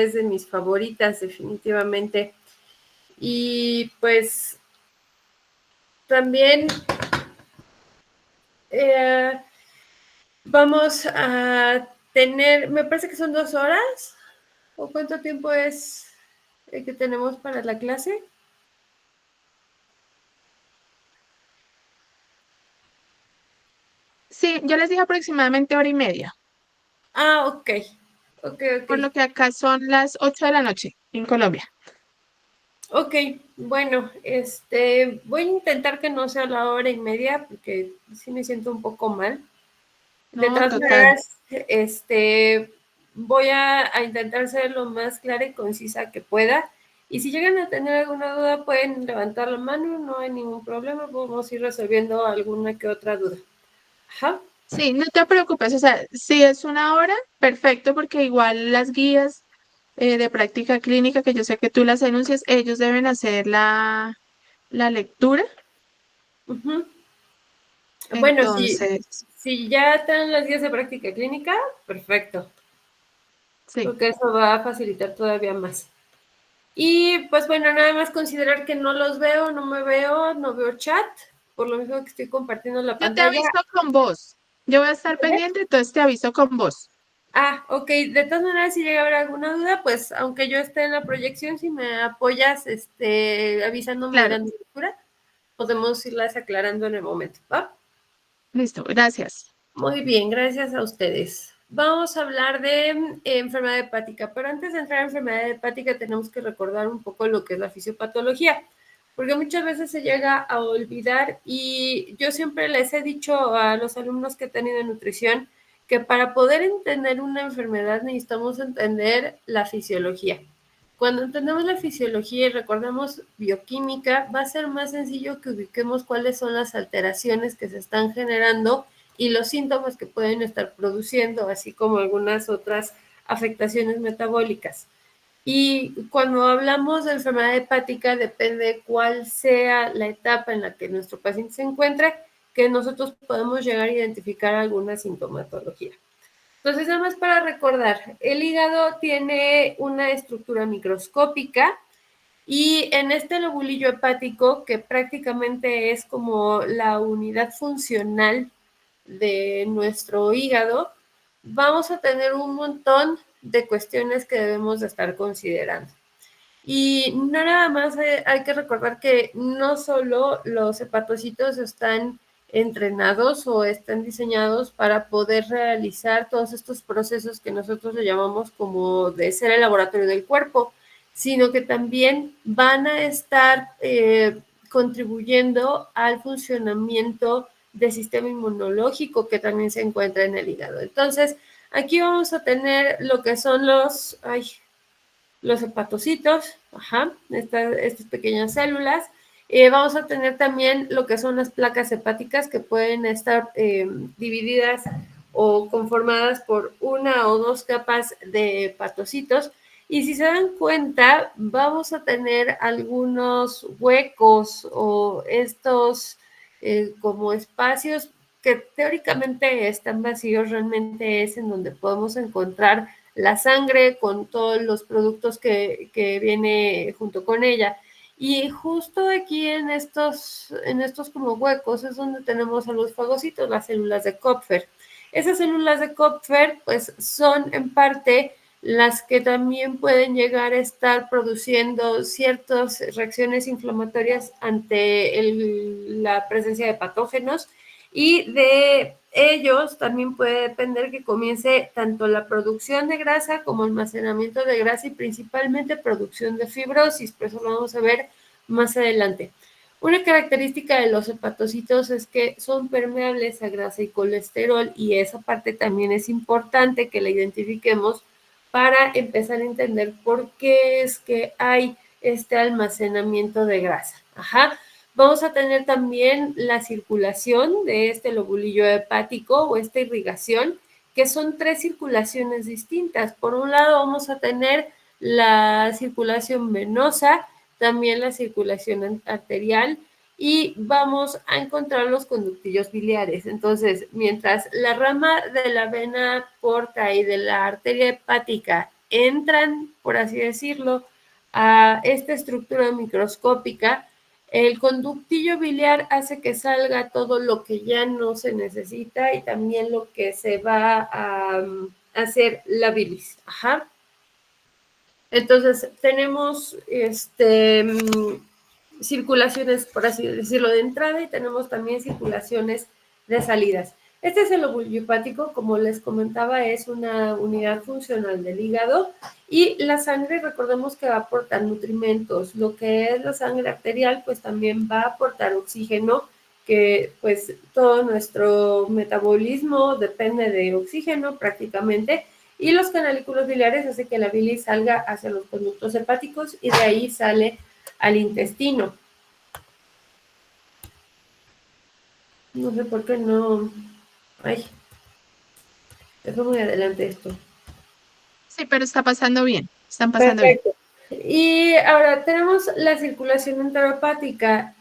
es de mis favoritas definitivamente. Y pues también vamos a tener, me parece que son 2 horas, ¿o cuánto tiempo es el que tenemos para la clase? Sí, yo les dije aproximadamente hora y media, Ah, ok, ok, ok. por lo que acá son las 8 de la noche en Colombia. Ok, bueno, voy a intentar que no sea la hora y media porque sí me siento un poco mal. De No, todas total. maneras, voy a intentar ser lo más clara y concisa que pueda. Y si llegan a tener alguna duda, pueden levantar la mano, no hay ningún problema, podemos ir resolviendo alguna que otra duda. Ajá. Sí, no te preocupes, o sea, si es una hora, perfecto, porque igual las guías de práctica clínica, que yo sé que tú las enuncias, ellos deben hacer la lectura. Ujú. Bueno, Entonces, si ya están las guías de práctica clínica, perfecto, sí, porque eso va a facilitar todavía más. Y pues bueno, nada más considerar que no los veo, no me veo, no veo chat, por lo mismo que estoy compartiendo la yo te pantalla. aviso con voz. Yo voy a estar ¿Vale? pendiente, entonces te aviso con voz. Ah, ok. De todas maneras, si llega a haber alguna duda, pues aunque yo esté en la proyección, si me apoyas, avisándome Claro, durante la lectura, podemos irlas aclarando en el momento, ¿va? listo, gracias. Muy bien, gracias a ustedes. Vamos a hablar de enfermedad hepática, pero antes de entrar en enfermedad hepática tenemos que recordar un poco lo que es la fisiopatología, porque muchas veces se llega a olvidar y yo siempre les he dicho a los alumnos que he tenido en nutrición que para poder entender una enfermedad necesitamos entender la fisiología. Cuando entendemos la fisiología y recordamos bioquímica, va a ser más sencillo que ubiquemos cuáles son las alteraciones que se están generando y los síntomas que pueden estar produciendo, así como algunas otras afectaciones metabólicas. Y cuando hablamos de enfermedad hepática, depende cuál sea la etapa en la que nuestro paciente se encuentre, que nosotros podemos llegar a identificar alguna sintomatología. Entonces, nada más para recordar, el hígado tiene una estructura microscópica y en este lobulillo hepático, que prácticamente es como la unidad funcional de nuestro hígado, vamos a tener un montón de cuestiones que debemos de estar considerando. Y no nada más hay que recordar que no solo los hepatocitos están entrenados o están diseñados para poder realizar todos estos procesos que nosotros le llamamos como de ser el laboratorio del cuerpo, sino que también van a estar contribuyendo al funcionamiento del sistema inmunológico que también se encuentra en el hígado. Entonces, aquí vamos a tener lo que son los hepatocitos, estas pequeñas células. Vamos a tener también lo que son las placas hepáticas que pueden estar divididas o conformadas por una o dos capas de hepatocitos. Y si se dan cuenta, vamos a tener algunos huecos o estos como espacios que teóricamente están vacíos, realmente es en donde podemos encontrar la sangre con todos los productos que viene junto con ella. Y justo aquí en estos como huecos es donde tenemos a los fagocitos, las células de Kupfer. Esas células de Kupfer pues son en parte las que también pueden llegar a estar produciendo ciertas reacciones inflamatorias ante la presencia de patógenos y de ellos también puede depender que comience tanto la producción de grasa como almacenamiento de grasa y principalmente producción de fibrosis, por eso lo vamos a ver más adelante. Una característica de los hepatocitos es que son permeables a grasa y colesterol y esa parte también es importante que la identifiquemos para empezar a entender por qué es que hay este almacenamiento de grasa. Ajá. Vamos a tener también la circulación de este lobulillo hepático o esta irrigación, que son 3 circulaciones distintas. Por un lado vamos a tener la circulación venosa, también la circulación arterial y vamos a encontrar los conductillos biliares. Entonces, mientras la rama de la vena porta y de la arteria hepática entran, por así decirlo, a esta estructura microscópica, el conductillo biliar hace que salga todo lo que ya no se necesita y también lo que se va a hacer la bilis. Ajá. Entonces, tenemos circulaciones, por así decirlo, de entrada y tenemos también circulaciones de salidas. Este es el lóbulo hepático, como les comentaba, es una unidad funcional del hígado y la sangre, recordemos que va a aportar nutrimentos. Lo que es la sangre arterial, pues también va a aportar oxígeno, que pues todo nuestro metabolismo depende de oxígeno prácticamente, y los canalículos biliares hacen que la bilis salga hacia los conductos hepáticos y de ahí sale al intestino. No sé por qué no. Ay, dejó muy adelante esto. Sí, pero está pasando bien, están pasando bien. Perfecto. Y ahora tenemos la circulación enteropática.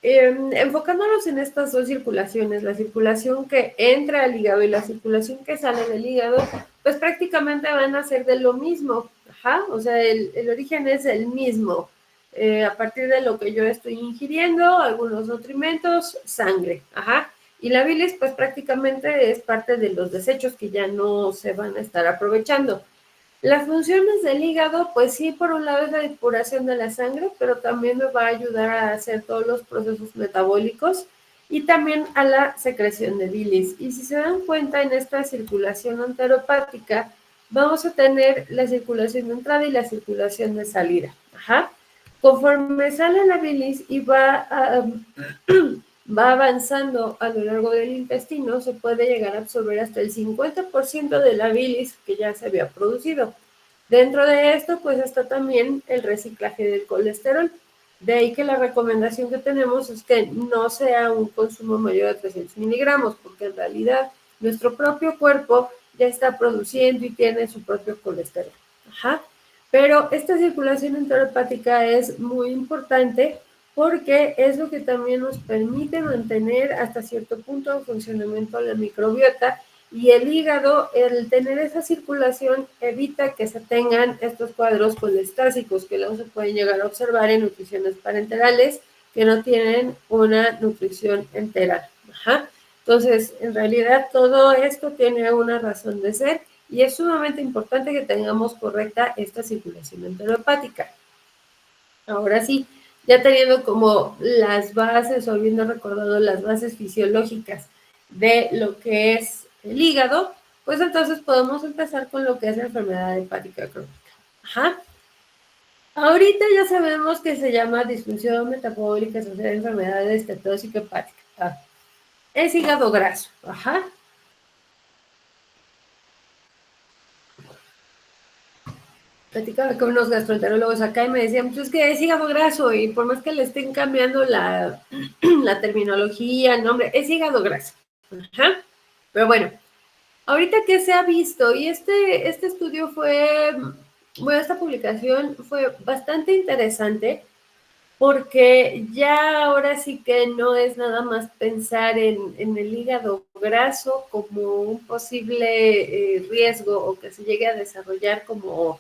Enfocándonos en estas dos circulaciones, la circulación que entra al hígado y la circulación que sale del hígado, pues prácticamente van a ser de lo mismo. Ajá, o sea, el origen es el mismo. A partir de lo que yo estoy ingiriendo, algunos nutrimentos, sangre. Ajá. Y la bilis, pues prácticamente es parte de los desechos que ya no se van a estar aprovechando. Las funciones del hígado, pues sí, por un lado es la depuración de la sangre, pero también me va a ayudar a hacer todos los procesos metabólicos y también a la secreción de bilis. Y si se dan cuenta, en esta circulación enteropática vamos a tener la circulación de entrada y la circulación de salida. Ajá. Conforme sale la bilis y va avanzando a lo largo del intestino, se puede llegar a absorber hasta el 50% de la bilis que ya se había producido. Dentro de esto, pues está también el reciclaje del colesterol. De ahí que la recomendación que tenemos es que no sea un consumo mayor de 300 miligramos, porque en realidad nuestro propio cuerpo ya está produciendo y tiene su propio colesterol. Ajá. Pero esta circulación enteropática es muy importante porque es lo que también nos permite mantener hasta cierto punto el funcionamiento de la microbiota, y el hígado, el tener esa circulación, evita que se tengan estos cuadros colestásicos que luego se pueden llegar a observar en nutriciones parenterales que no tienen una nutrición enteral. Ajá. Entonces, en realidad todo esto tiene una razón de ser y es sumamente importante que tengamos correcta esta circulación enteropática. Ahora sí, ya teniendo como las bases o habiendo recordado las bases fisiológicas de lo que es el hígado, pues entonces podemos empezar con lo que es la enfermedad hepática crónica. Ajá. Ahorita ya sabemos que se llama disfunción metabólica asociada a enfermedad estetóxica hepática. Es hígado graso. Ajá. Platicaba con unos gastroenterólogos acá y me decían, pues es que es hígado graso y por más que le estén cambiando la, la terminología, el nombre, es hígado graso. Ajá. Pero bueno, ahorita que se ha visto, y este estudio fue, bueno, esta publicación fue bastante interesante porque ya ahora sí que no es nada más pensar en el hígado graso como un posible riesgo o que se llegue a desarrollar como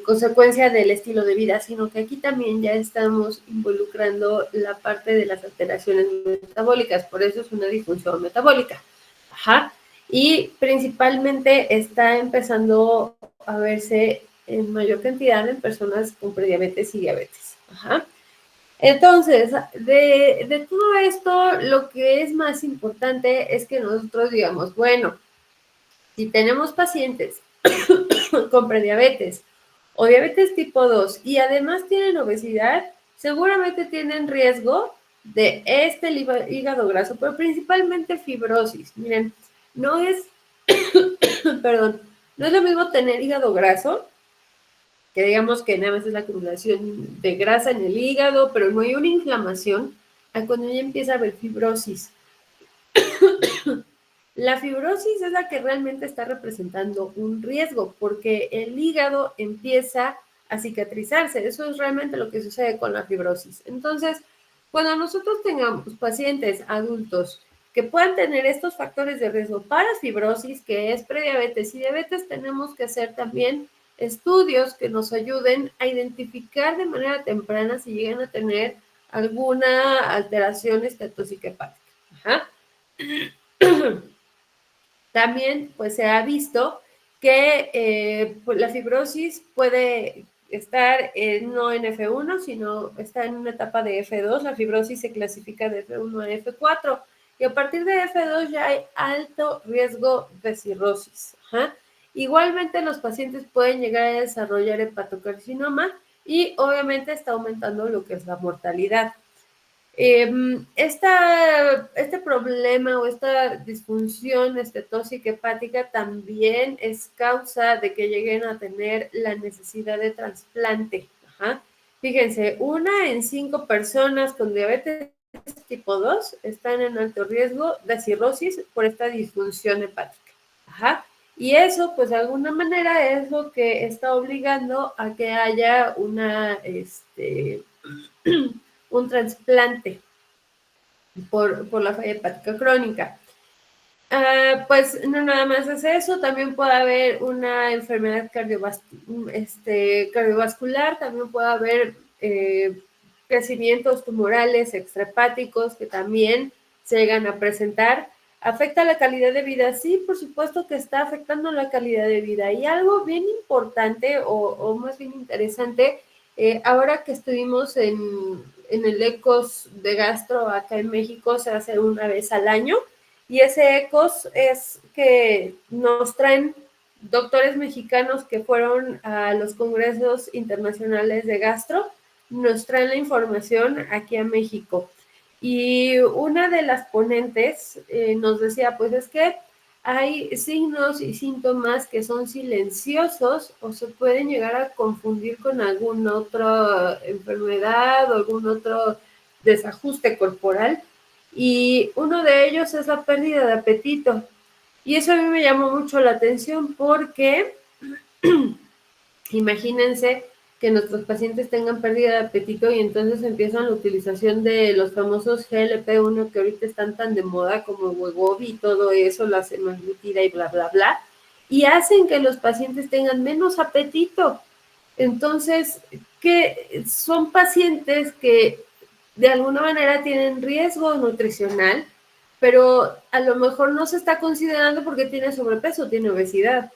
consecuencia del estilo de vida, sino que aquí también ya estamos involucrando la parte de las alteraciones metabólicas, por eso es una disfunción metabólica. Ajá. Y principalmente está empezando a verse en mayor cantidad en personas con prediabetes y diabetes. Ajá. Entonces, de todo esto, lo que es más importante es que nosotros digamos, bueno, si tenemos pacientes con prediabetes o diabetes tipo 2 y además tienen obesidad, seguramente tienen riesgo de este hígado graso, pero principalmente fibrosis. Miren, no es, perdón, no es lo mismo tener hígado graso, que digamos que nada más es la acumulación de grasa en el hígado, pero no hay una inflamación, a cuando ya empieza a haber fibrosis. La fibrosis es la que realmente está representando un riesgo, porque el hígado empieza a cicatrizarse. Eso es realmente lo que sucede con la fibrosis. Entonces, cuando nosotros tengamos pacientes adultos que puedan tener estos factores de riesgo para fibrosis, que es prediabetes y diabetes, tenemos que hacer también estudios que nos ayuden a identificar de manera temprana si llegan a tener alguna alteración estetóxica hepática. Ajá. También pues se ha visto que pues, la fibrosis puede estar no en F1, sino está en una etapa de F2. La fibrosis se clasifica de F1 a F4 y a partir de F2 ya hay alto riesgo de cirrosis. Ajá. Igualmente los pacientes pueden llegar a desarrollar hepatocarcinoma y obviamente está aumentando lo que es la mortalidad. Este problema o esta disfunción estetóxica hepática también es causa de que lleguen a tener la necesidad de trasplante. Ajá. Fíjense, 1 en 5 personas con diabetes tipo 2 están en alto riesgo de cirrosis por esta disfunción hepática. Ajá. Y eso, pues de alguna manera, es lo que está obligando a que haya un trasplante por la falla hepática crónica. Pues no nada más es eso, también puede haber una enfermedad cardiovascular, también puede haber crecimientos tumorales extrahepáticos que también se llegan a presentar. ¿Afecta la calidad de vida? Sí, por supuesto que está afectando la calidad de vida. Y algo bien importante o más bien interesante, ahora que estuvimos en el ECOS de gastro acá en México, se hace una vez al año, y ese ECOS es que nos traen doctores mexicanos que fueron a los congresos internacionales de gastro, nos traen la información aquí a México. Y una de las ponentes nos decía, pues es que hay signos y síntomas que son silenciosos o se pueden llegar a confundir con alguna otra enfermedad o algún otro desajuste corporal. Y uno de ellos es la pérdida de apetito. Y eso a mí me llamó mucho la atención porque imagínense que nuestros pacientes tengan pérdida de apetito y entonces empiezan la utilización de los famosos GLP-1 que ahorita están tan de moda como Wegovy y todo eso, la semaglutida y bla, bla, bla, y hacen que los pacientes tengan menos apetito. Entonces, que son pacientes que de alguna manera tienen riesgo nutricional, pero a lo mejor no se está considerando porque tiene sobrepeso, tiene obesidad,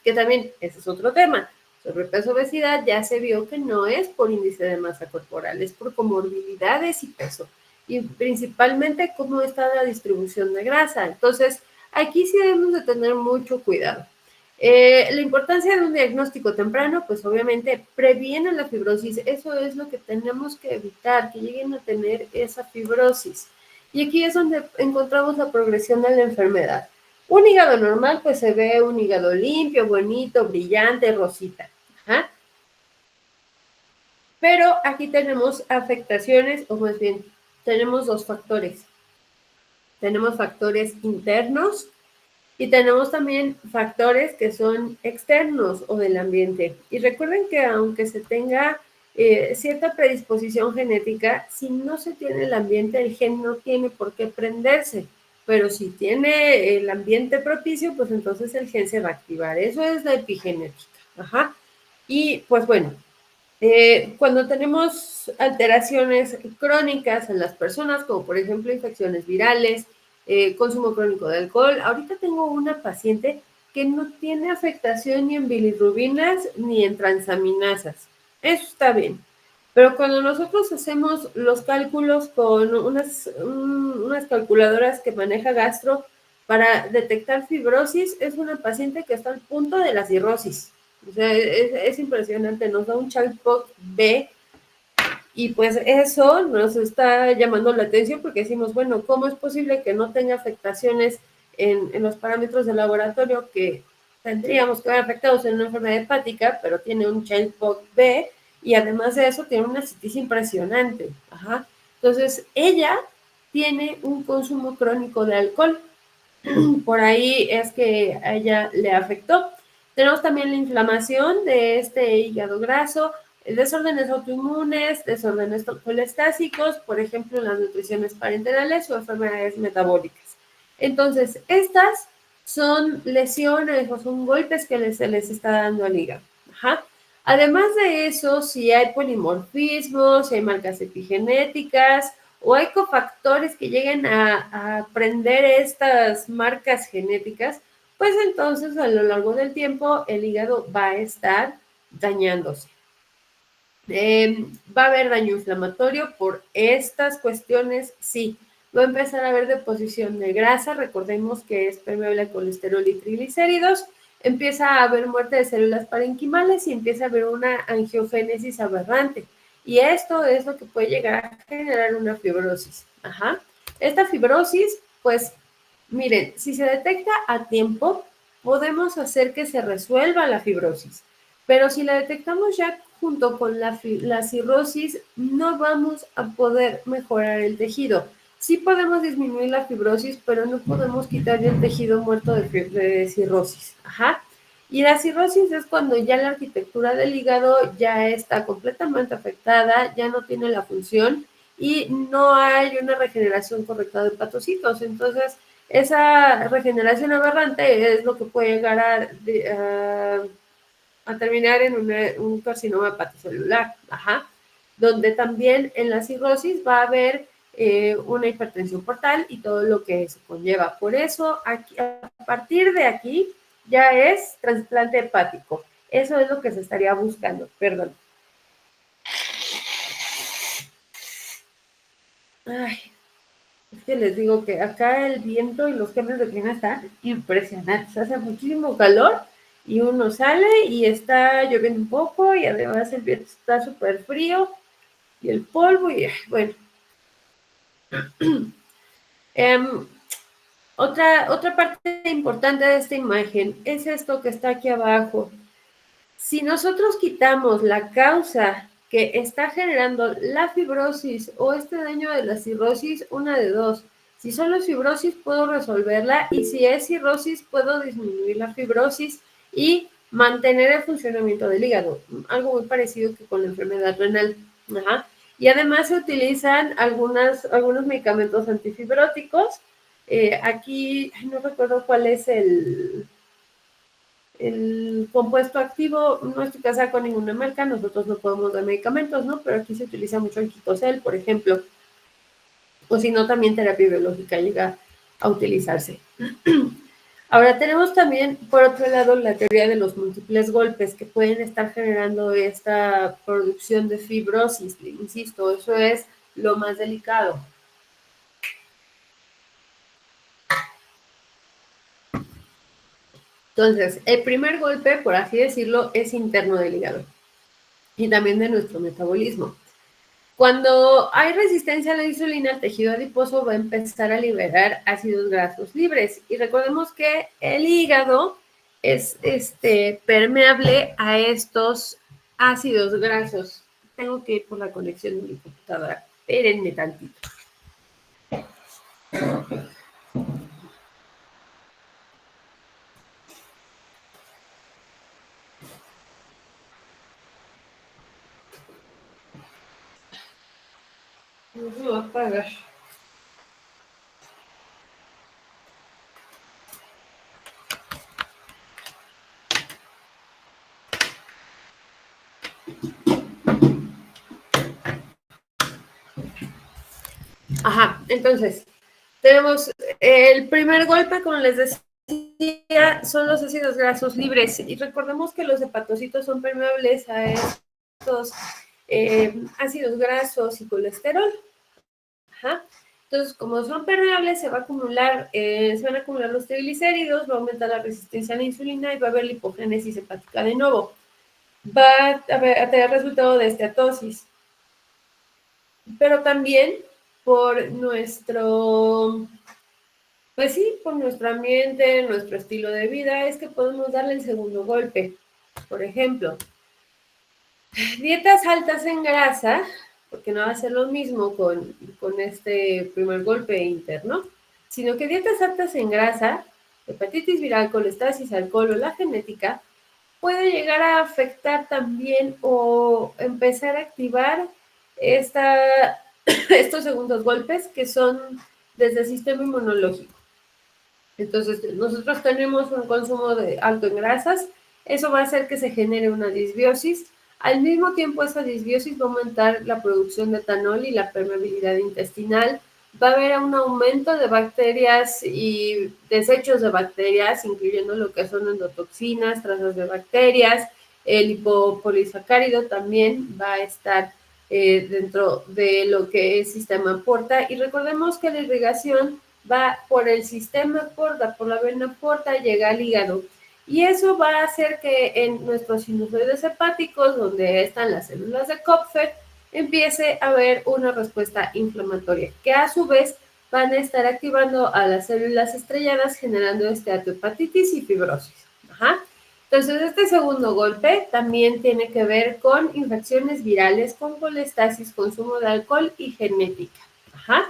que también ese es otro tema. Sobrepeso, obesidad, ya se vio que no es por índice de masa corporal, es por comorbilidades y peso, y principalmente cómo está la distribución de grasa. Entonces, aquí sí debemos de tener mucho cuidado. La importancia de un diagnóstico temprano, pues obviamente previene la fibrosis. Eso es lo que tenemos que evitar, que lleguen a tener esa fibrosis. Y aquí es donde encontramos la progresión de la enfermedad. Un hígado normal, pues se ve un hígado limpio, bonito, brillante, rosita. Ajá. Pero aquí tenemos afectaciones, o más bien, tenemos dos factores. Tenemos factores internos y tenemos también factores que son externos o del ambiente. Y recuerden que aunque se tenga cierta predisposición genética, si no se tiene el ambiente, el gen no tiene por qué prenderse. Pero si tiene el ambiente propicio, pues entonces el gen se va a activar. Eso es la epigenética. Ajá. Y pues bueno, cuando tenemos alteraciones crónicas en las personas, como por ejemplo infecciones virales, consumo crónico de alcohol, ahorita tengo una paciente que no tiene afectación ni en bilirrubinas ni en transaminasas. Eso está bien. Pero cuando nosotros hacemos los cálculos con unas calculadoras que maneja Gastro para detectar fibrosis, es una paciente que está al punto de la cirrosis. O sea, es impresionante, nos da un chatbot B y pues eso nos está llamando la atención porque decimos, bueno, ¿cómo es posible que no tenga afectaciones en los parámetros del laboratorio que tendríamos que ver afectados en una enfermedad hepática, pero tiene un chatbot B y además de eso tiene una citis impresionante? Ajá. Entonces, ella tiene un consumo crónico de alcohol. Por ahí es que a ella le afectó. Tenemos también la inflamación de este hígado graso, desórdenes autoinmunes, desórdenes colestásicos, por ejemplo, las nutriciones parenterales o enfermedades metabólicas. Entonces, estas son lesiones o son golpes que se les está dando al hígado. Ajá. Además de eso, si hay polimorfismos, si hay marcas epigenéticas o hay cofactores que lleguen a aprender estas marcas genéticas, pues entonces a lo largo del tiempo el hígado va a estar dañándose. Va a haber daño inflamatorio por estas cuestiones, sí. Va a empezar a haber deposición de grasa, recordemos que es permeable a colesterol y triglicéridos. Empieza a haber muerte de células parenquimales y empieza a haber una angiogénesis aberrante. Y esto es lo que puede llegar a generar una fibrosis. Ajá. Esta fibrosis, pues, miren, si se detecta a tiempo, podemos hacer que se resuelva la fibrosis. Pero si la detectamos ya junto con la cirrosis, no vamos a poder mejorar el tejido. Sí podemos disminuir la fibrosis, pero no podemos quitar el tejido muerto de cirrosis. Ajá. Y la cirrosis es cuando ya la arquitectura del hígado ya está completamente afectada, ya no tiene la función y no hay una regeneración correcta de hepatocitos. Entonces, esa regeneración aberrante es lo que puede llegar a terminar en un carcinoma hepatocelular, ajá, donde también en la cirrosis va a haber una hipertensión portal y todo lo que eso conlleva. Por eso, aquí, a partir de aquí, ya es trasplante hepático. Eso es lo que se estaría buscando, perdón. Ay, es que les digo que acá el viento y los cambios de clima están impresionantes. Hace muchísimo calor y uno sale y está lloviendo un poco y además el viento está súper frío y el polvo y bueno. Otra parte importante de esta imagen es esto que está aquí abajo. Si nosotros quitamos la causa que está generando la fibrosis o este daño de la cirrosis, una de dos. Si solo es fibrosis, puedo resolverla y si es cirrosis, puedo disminuir la fibrosis y mantener el funcionamiento del hígado. Algo muy parecido que con la enfermedad renal. Ajá. Y además se utilizan algunos medicamentos antifibróticos. Aquí no recuerdo cuál es el compuesto activo. No estoy casada con ninguna marca, nosotros no podemos dar medicamentos, ¿no? Pero aquí se utiliza mucho el quitosel, por ejemplo, o si no, también terapia biológica llega a utilizarse. Ahora tenemos también, por otro lado, la teoría de los múltiples golpes que pueden estar generando esta producción de fibrosis. Insisto, eso es lo más delicado. Entonces, el primer golpe, por así decirlo, es interno del hígado y también de nuestro metabolismo. Cuando hay resistencia a la insulina, el tejido adiposo va a empezar a liberar ácidos grasos libres. Y recordemos que el hígado es permeable a estos ácidos grasos. Tengo que ir por la conexión de mi computadora. Espérenme tantito. No se va a apagar. Ajá, entonces, tenemos el primer golpe, como les decía, son los ácidos grasos libres. Y recordemos que los hepatocitos son permeables a estos ácidos grasos y colesterol. Ajá. Entonces, como son permeables, se van a acumular los triglicéridos, va a aumentar la resistencia a la insulina y va a haber lipogénesis hepática de nuevo. Va a tener resultado de esteatosis. Pero también por pues sí, por nuestro ambiente, nuestro estilo de vida, es que podemos darle el segundo golpe. Por ejemplo, dietas altas en grasa, porque no va a ser lo mismo con este primer golpe interno, sino que dietas altas en grasa, hepatitis viral, colestasis, alcohol o la genética, puede llegar a afectar también o empezar a activar estos segundos golpes que son desde el sistema inmunológico. Entonces, nosotros tenemos un consumo alto en grasas Eso va a hacer que se genere una disbiosis. Al mismo tiempo, esa disbiosis va a aumentar la producción de etanol y la permeabilidad intestinal. Va a haber un aumento de bacterias y desechos de bacterias, incluyendo lo que son endotoxinas, trazas de bacterias. El lipopolisacárido también va a estar dentro de lo que el sistema porta. Y recordemos que la irrigación va por el sistema porta, por la vena porta, llega al hígado. Y eso va a hacer que en nuestros sinusoides hepáticos, donde están las células de Kupffer, empiece a haber una respuesta inflamatoria, que a su vez van a estar activando a las células estrelladas, generando esteatohepatitis y fibrosis. Ajá. Entonces, este segundo golpe también tiene que ver con infecciones virales, con colestasis, consumo de alcohol y genética. Ajá.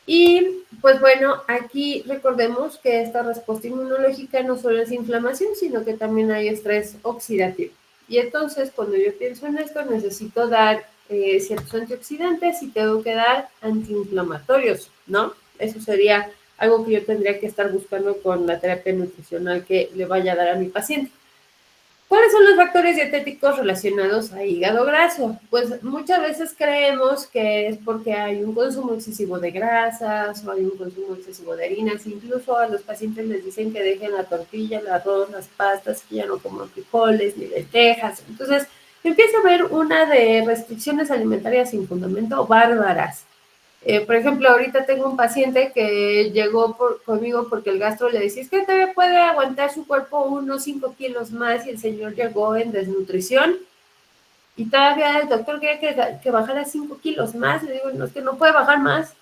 Y pues bueno, aquí recordemos que esta respuesta inmunológica no solo es inflamación, sino que también hay estrés oxidativo. Y entonces, cuando yo pienso en esto, necesito dar ciertos antioxidantes y tengo que dar antiinflamatorios, ¿no? Eso sería algo que yo tendría que estar buscando con la terapia nutricional que le vaya a dar a mi paciente. ¿Cuáles son los factores dietéticos relacionados a hígado graso? Pues muchas veces creemos que es porque hay un consumo excesivo de grasas o hay un consumo excesivo de harinas. Incluso a los pacientes les dicen que dejen la tortilla, el arroz, las pastas, que ya no coman frijoles ni lentejas. Entonces empieza a haber una de restricciones alimentarias sin fundamento bárbaras. Por ejemplo, ahorita tengo un paciente que llegó conmigo porque el gastro le decía, es que todavía puede aguantar su cuerpo unos 5 kilos más y el señor llegó en desnutrición y todavía el doctor quería que bajara 5 kilos más. Le digo, no, es que no puede bajar más.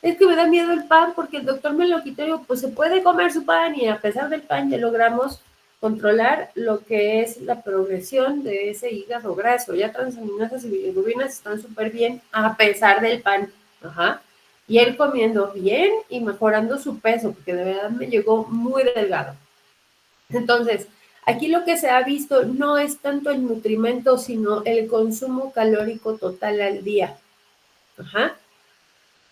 Es que me da miedo el pan porque el doctor me lo quitó. Digo, pues se puede comer su pan y a pesar del pan ya logramos controlar lo que es la progresión de ese hígado graso. Ya transaminasas y bilirrubinas están súper bien a pesar del pan. Ajá. Y él comiendo bien y mejorando su peso, porque de verdad me llegó muy delgado. Entonces, aquí lo que se ha visto no es tanto el nutrimento, sino el consumo calórico total al día. Ajá.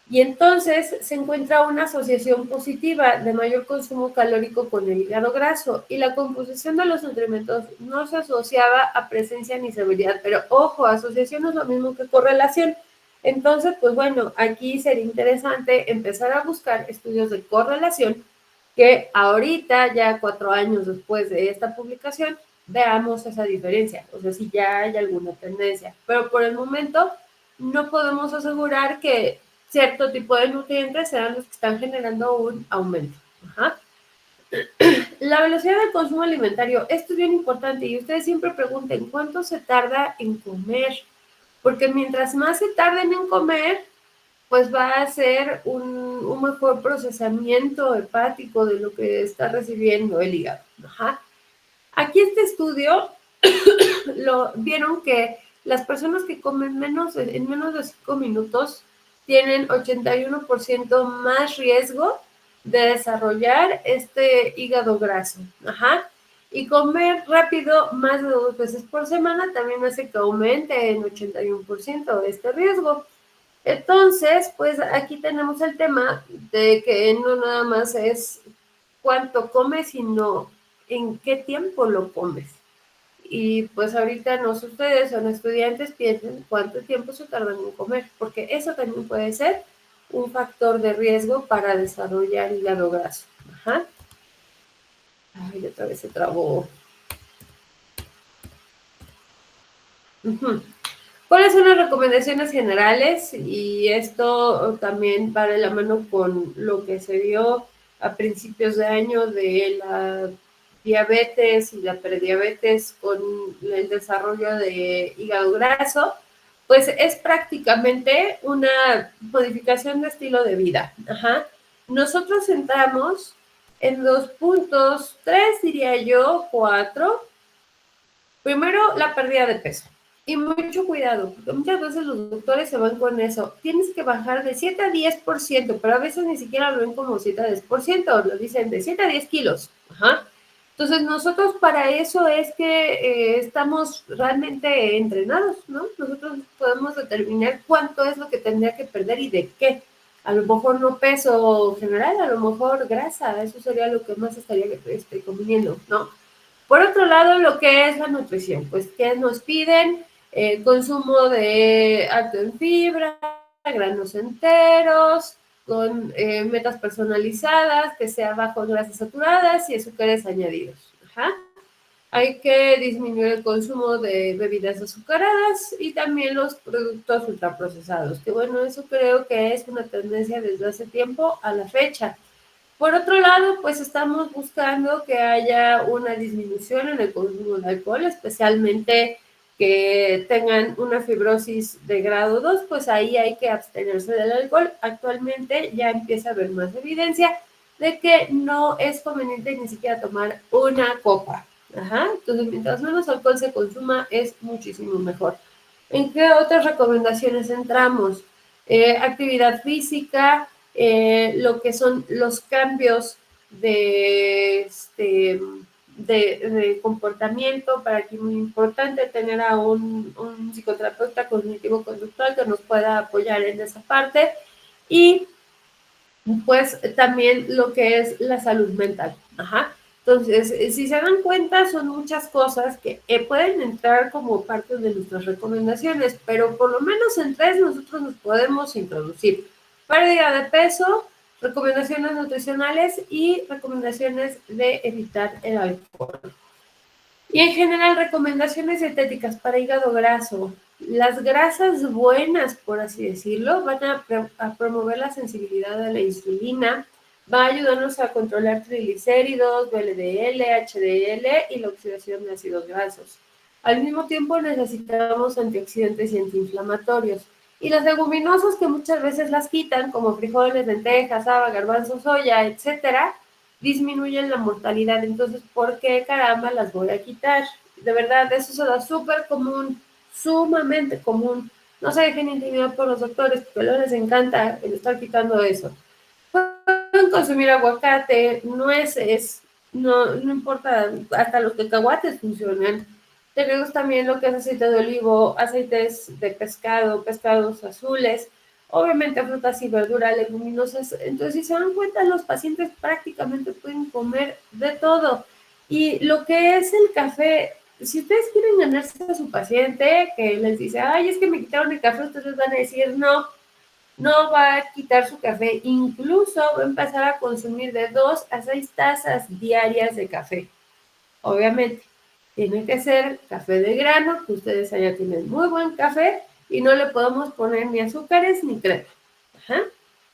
Y entonces se encuentra una asociación positiva de mayor consumo calórico con el hígado graso y la composición de los nutrimentos no se asociaba a presencia ni severidad, pero ojo, asociación no es lo mismo que correlación. Entonces, pues bueno, aquí sería interesante empezar a buscar estudios de correlación que ahorita, ya 4 años después de esta publicación, veamos esa diferencia, o sea, si ya hay alguna tendencia. Pero por el momento no podemos asegurar que cierto tipo de nutrientes sean los que están generando un aumento. Ajá. La velocidad del consumo alimentario, esto es bien importante y ustedes siempre pregunten cuánto se tarda en comer, porque mientras más se tarden en comer, pues va a ser un mejor procesamiento hepático de lo que está recibiendo el hígado. Ajá. Aquí este estudio lo vieron que las personas que comen en menos de 5 minutos tienen 81% más riesgo de desarrollar este hígado graso. Ajá. Y comer rápido más de 2 veces por semana también hace que aumente en 81% este riesgo. Entonces, pues aquí tenemos el tema de que no nada más es cuánto comes, sino en qué tiempo lo comes. Y pues ahorita no sé ustedes, son estudiantes, piensen cuánto tiempo se tardan en comer, porque eso también puede ser un factor de riesgo para desarrollar hígado graso. Ajá. Ay, otra vez se trabó. ¿Cuáles son las recomendaciones generales? Y esto también va de la mano con lo que se vio a principios de año de la diabetes y la prediabetes con el desarrollo de hígado graso, pues es prácticamente una modificación de estilo de vida. Ajá. Nosotros centramos en 2 puntos, 3 diría yo, 4. Primero, la pérdida de peso. Y mucho cuidado, porque muchas veces los doctores se van con eso. Tienes que bajar de 7 a 10%, pero a veces ni siquiera lo ven como 7 a 10%, lo dicen de 7 a 10 kilos. Ajá. Entonces, nosotros para eso es que estamos realmente entrenados, ¿no? Nosotros podemos determinar cuánto es lo que tendría que perder y de qué. A lo mejor no peso general, a lo mejor grasa, eso sería lo que más estaría comiendo, ¿no? Por otro lado, lo que es la nutrición, pues que nos piden consumo de alto en fibra, granos enteros, con metas personalizadas, que sea bajo en grasas saturadas y azúcares añadidos. Ajá. Hay que disminuir el consumo de bebidas azucaradas y también los productos ultraprocesados, que bueno, eso creo que es una tendencia desde hace tiempo a la fecha. Por otro lado, pues estamos buscando que haya una disminución en el consumo de alcohol, especialmente que tengan una fibrosis de grado 2, pues ahí hay que abstenerse del alcohol. Actualmente ya empieza a haber más evidencia de que no es conveniente ni siquiera tomar una copa. Ajá. Entonces, mientras menos alcohol se consuma, es muchísimo mejor. ¿En qué otras recomendaciones entramos? Actividad física, lo que son los cambios de comportamiento. Para aquí muy importante tener a un psicoterapeuta cognitivo-conductual que nos pueda apoyar en esa parte, y pues también lo que es la salud mental. Ajá. Entonces, si se dan cuenta, son muchas cosas que pueden entrar como parte de nuestras recomendaciones, pero por lo menos en 3 nosotros nos podemos introducir: pérdida de peso, recomendaciones nutricionales y recomendaciones de evitar el alcohol. Y en general, recomendaciones dietéticas para hígado graso. Las grasas buenas, por así decirlo, van a promover la sensibilidad a la insulina, va a ayudarnos a controlar triglicéridos, VLDL, HDL y la oxidación de ácidos grasos. Al mismo tiempo necesitamos antioxidantes y antiinflamatorios. Y las leguminosas, que muchas veces las quitan, como frijoles, lentejas, haba, garbanzo, soya, etcétera, disminuyen la mortalidad. Entonces, ¿por qué caramba las voy a quitar? De verdad, eso será súper común, sumamente común. No se dejen intimidar por los doctores, porque luego les encanta el estar quitando eso. Pueden consumir aguacate, nueces, no importa, hasta los cacahuates funcionan. Tenemos también lo que es aceite de olivo, aceites de pescado, pescados azules, obviamente frutas y verduras, leguminosas. Entonces, si se dan cuenta, los pacientes prácticamente pueden comer de todo. Y lo que es el café, si ustedes quieren ganarse a su paciente que les dice, ay, es que me quitaron el café, ustedes van a decir, no va a quitar su café, incluso va a empezar a consumir de 2 a 6 tazas diarias de café. Obviamente, tiene que ser café de grano, que ustedes allá tienen muy buen café y no le podemos poner ni azúcares ni crema. Ajá.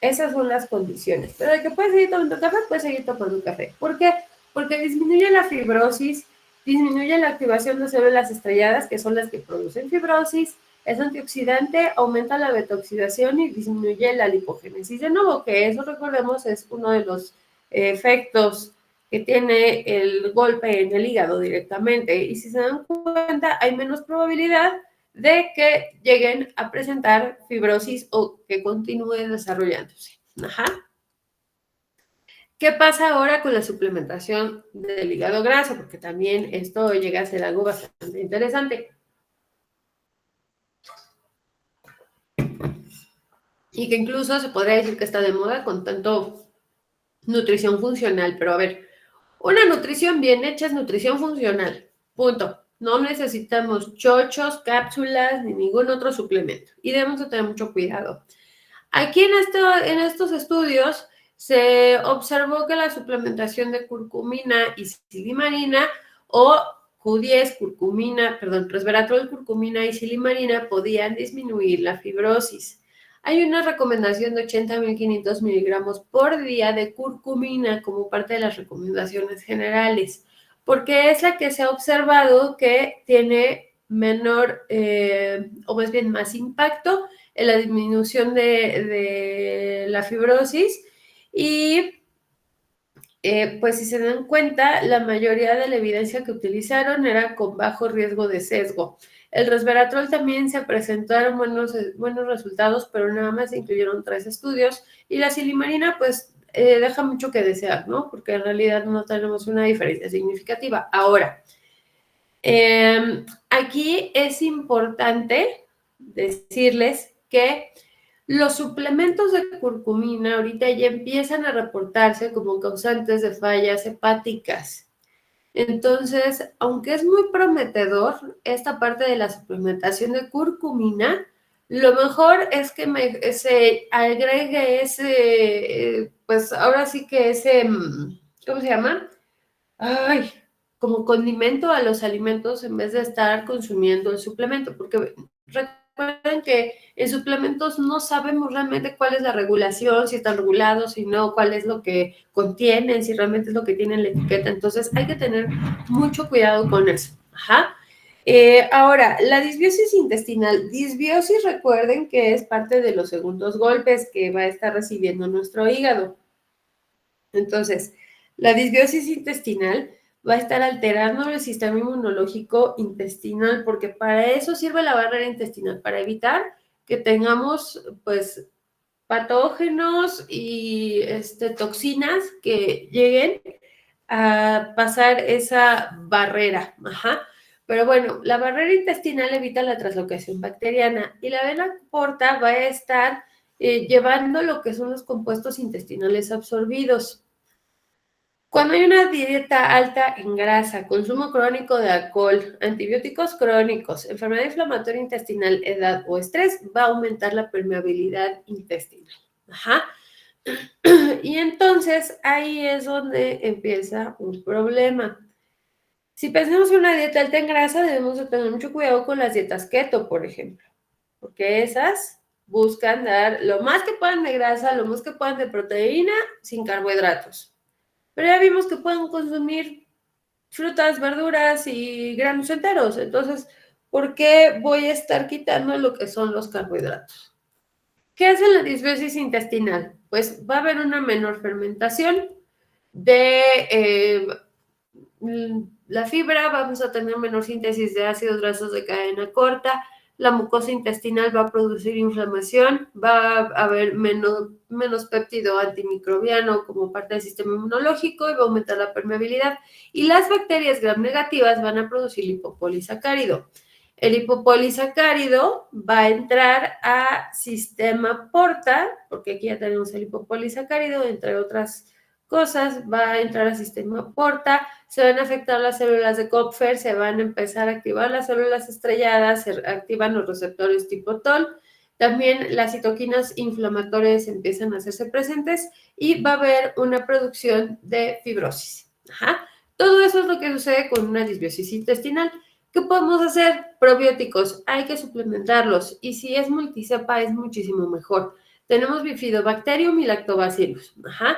Esas son las condiciones. Pero de que puedes seguir tomando café, puedes seguir tomando café. ¿Por qué? Porque disminuye la fibrosis, disminuye la activación de células estrelladas, que son las que producen fibrosis, es antioxidante, aumenta la beta-oxidación y disminuye la lipogénesis de nuevo, que eso, recordemos, es uno de los efectos que tiene el golpe en el hígado directamente. Y si se dan cuenta, hay menos probabilidad de que lleguen a presentar fibrosis o que continúe desarrollándose. Ajá. ¿Qué pasa ahora con la suplementación del hígado graso? Porque también esto llega a ser algo bastante interesante. Y que incluso se podría decir que está de moda con tanto nutrición funcional. Pero a ver, una nutrición bien hecha es nutrición funcional. Punto. No necesitamos chochos, cápsulas ni ningún otro suplemento. Y debemos de tener mucho cuidado. Aquí en estos estudios se observó que la suplementación de curcumina y silimarina, o Q10, resveratrol, curcumina y silimarina, podían disminuir la fibrosis. Hay una recomendación de 80.500 miligramos por día de curcumina como parte de las recomendaciones generales, porque es la que se ha observado que tiene menor, o más bien más impacto en la disminución de la fibrosis. Y pues si se dan cuenta, la mayoría de la evidencia que utilizaron era con bajo riesgo de sesgo. El resveratrol también se presentaron buenos resultados, pero nada más se incluyeron 3 estudios. Y la silimarina, pues, deja mucho que desear, ¿no? Porque en realidad no tenemos una diferencia significativa. Ahora, aquí es importante decirles que los suplementos de curcumina ahorita ya empiezan a reportarse como causantes de fallas hepáticas. Entonces, aunque es muy prometedor esta parte de la suplementación de curcumina, lo mejor es que se agregue ese, pues ahora sí que ese, ¿cómo se llama? Ay, como condimento a los alimentos en vez de estar consumiendo el suplemento, porque recuerden que en suplementos no sabemos realmente cuál es la regulación, si están regulados, si no, cuál es lo que contienen, si realmente es lo que tiene la etiqueta. Entonces hay que tener mucho cuidado con eso. Ajá. Ahora, la disbiosis intestinal. Disbiosis, recuerden que es parte de los segundos golpes que va a estar recibiendo nuestro hígado. Entonces, la disbiosis intestinal va a estar alterando el sistema inmunológico intestinal, porque para eso sirve la barrera intestinal, para evitar que tengamos, pues, patógenos y toxinas que lleguen a pasar esa barrera. Ajá. Pero bueno, la barrera intestinal evita la translocación bacteriana y la vena porta va a estar llevando lo que son los compuestos intestinales absorbidos. Cuando hay una dieta alta en grasa, consumo crónico de alcohol, antibióticos crónicos, enfermedad inflamatoria intestinal, edad o estrés, va a aumentar la permeabilidad intestinal. Ajá. Y entonces ahí es donde empieza un problema. Si pensamos en una dieta alta en grasa, debemos de tener mucho cuidado con las dietas keto, por ejemplo, porque esas buscan dar lo más que puedan de grasa, lo más que puedan de proteína, sin carbohidratos. Pero ya vimos que pueden consumir frutas, verduras y granos enteros. Entonces, ¿por qué voy a estar quitando lo que son los carbohidratos? ¿Qué hace la disbiosis intestinal? Pues va a haber una menor fermentación de la fibra, vamos a tener menor síntesis de ácidos grasos de cadena corta, la mucosa intestinal va a producir inflamación, va a haber menos péptido antimicrobiano como parte del sistema inmunológico y va a aumentar la permeabilidad. Y las bacterias gram negativas van a producir lipopolisacárido. El lipopolisacárido va a entrar a sistema porta, porque aquí ya tenemos el lipopolisacárido, entre otras cosas, va a entrar al sistema porta, se van a afectar las células de Kupffer, se van a empezar a activar las células estrelladas, se activan los receptores tipo TOL, también las citoquinas inflamatorias empiezan a hacerse presentes y va a haber una producción de fibrosis. Ajá. Todo eso es lo que sucede con una disbiosis intestinal. ¿Qué podemos hacer? Probióticos, hay que suplementarlos y si es multicepa es muchísimo mejor. Tenemos Bifidobacterium y Lactobacillus. Ajá.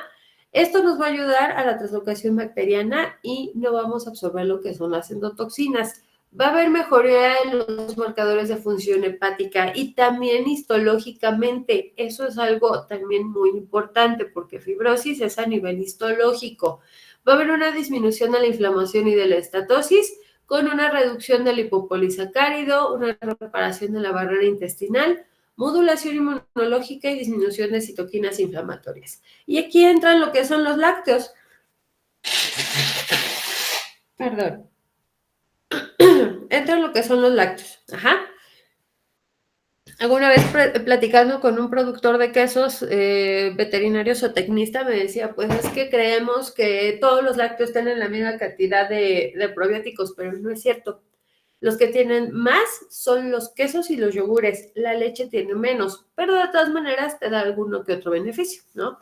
Esto nos va a ayudar a la translocación bacteriana y no vamos a absorber lo que son las endotoxinas. Va a haber mejoría en los marcadores de función hepática y también histológicamente. Eso es algo también muy importante porque fibrosis es a nivel histológico. Va a haber una disminución de la inflamación y de la estatosis con una reducción del lipopolisacárido, una reparación de la barrera intestinal, modulación inmunológica y disminución de citoquinas inflamatorias. Y aquí entran lo que son los lácteos. Perdón. Entran lo que son los lácteos. Ajá. Alguna vez platicando con un productor de quesos veterinario zootecnista me decía, pues es que creemos que todos los lácteos tienen la misma cantidad de probióticos, pero no es cierto. Los que tienen más son los quesos y los yogures. La leche tiene menos, pero de todas maneras te da alguno que otro beneficio, ¿no?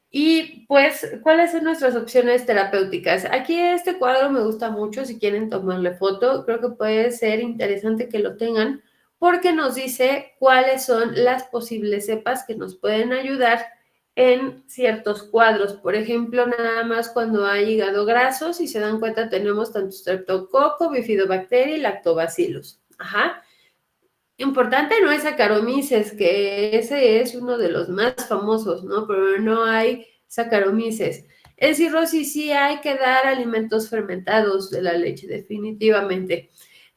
Y pues, ¿cuáles son nuestras opciones terapéuticas? Aquí este cuadro me gusta mucho, si quieren tomarle foto, creo que puede ser interesante que lo tengan porque nos dice cuáles son las posibles cepas que nos pueden ayudar en ciertos cuadros. Por ejemplo, nada más cuando hay hígado graso, si se dan cuenta tenemos tanto streptococo, bifidobacteria y lactobacillus. Ajá. Importante no es Saccharomyces, que ese es uno de los más famosos, ¿no? Pero no hay Saccharomyces. En cirrosis sí hay que dar alimentos fermentados de la leche, definitivamente.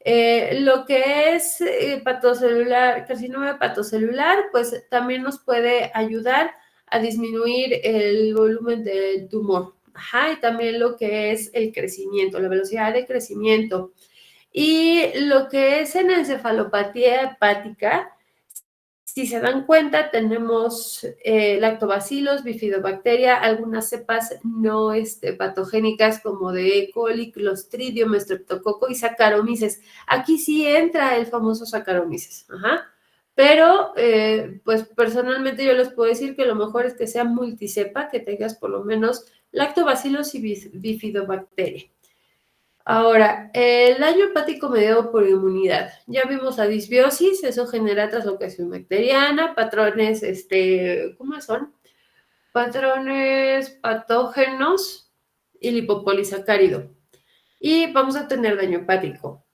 Lo que es hepatocelular, carcinoma hepatocelular, pues también nos puede ayudar a disminuir el volumen del tumor. Ajá, y también lo que es el crecimiento, la velocidad de crecimiento. Y lo que es en encefalopatía hepática, Si se dan cuenta, tenemos lactobacillus, bifidobacteria, algunas cepas no patogénicas como de E. coli, Clostridium, Streptococo y Saccharomyces. Aquí sí entra el famoso Saccharomyces. Ajá. Pero, pues personalmente yo les puedo decir que lo mejor es que sea multicepa, que tengas por lo menos lactobacillus y bifidobacteria. Ahora, el daño hepático mediado por inmunidad. Ya vimos la disbiosis, eso genera translocación bacteriana, patrones, ¿cómo son? Patrones patógenos y lipopolisacárido. Y vamos a tener daño hepático.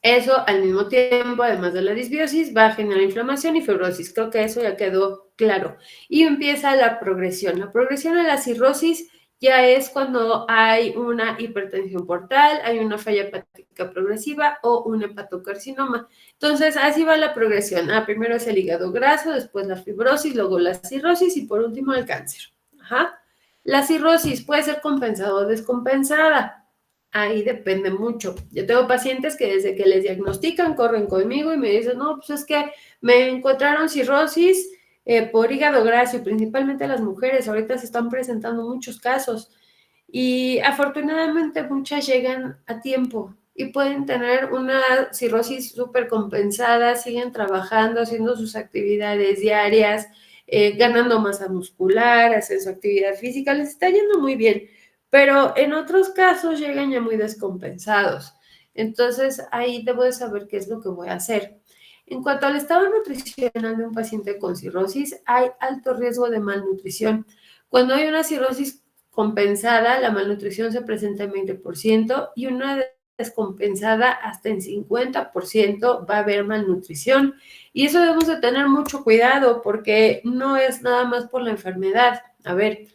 Eso al mismo tiempo, además de la disbiosis, va a generar inflamación y fibrosis. Creo que eso ya quedó claro. Y empieza la progresión. La progresión de la cirrosis ya es cuando hay una hipertensión portal, hay una falla hepática progresiva o un hepatocarcinoma. Entonces, así va la progresión. Primero es el hígado graso, después la fibrosis, luego la cirrosis y por último el cáncer. Ajá. La cirrosis puede ser compensada o descompensada. Ahí depende mucho. Yo tengo pacientes que desde que les diagnostican corren conmigo y me dicen, no, pues es que me encontraron cirrosis por hígado graso y principalmente las mujeres. Ahorita se están presentando muchos casos y afortunadamente muchas llegan a tiempo y pueden tener una cirrosis súper compensada, siguen trabajando, haciendo sus actividades diarias, ganando masa muscular, hacen su actividad física, les está yendo muy bien. Pero en otros casos llegan ya muy descompensados. Entonces, ahí debo de saber qué es lo que voy a hacer. En cuanto al estado nutricional de un paciente con cirrosis, hay alto riesgo de malnutrición. Cuando hay una cirrosis compensada, la malnutrición se presenta en 20% y una descompensada hasta en 50% va a haber malnutrición. Y eso debemos de tener mucho cuidado porque no es nada más por la enfermedad. A ver,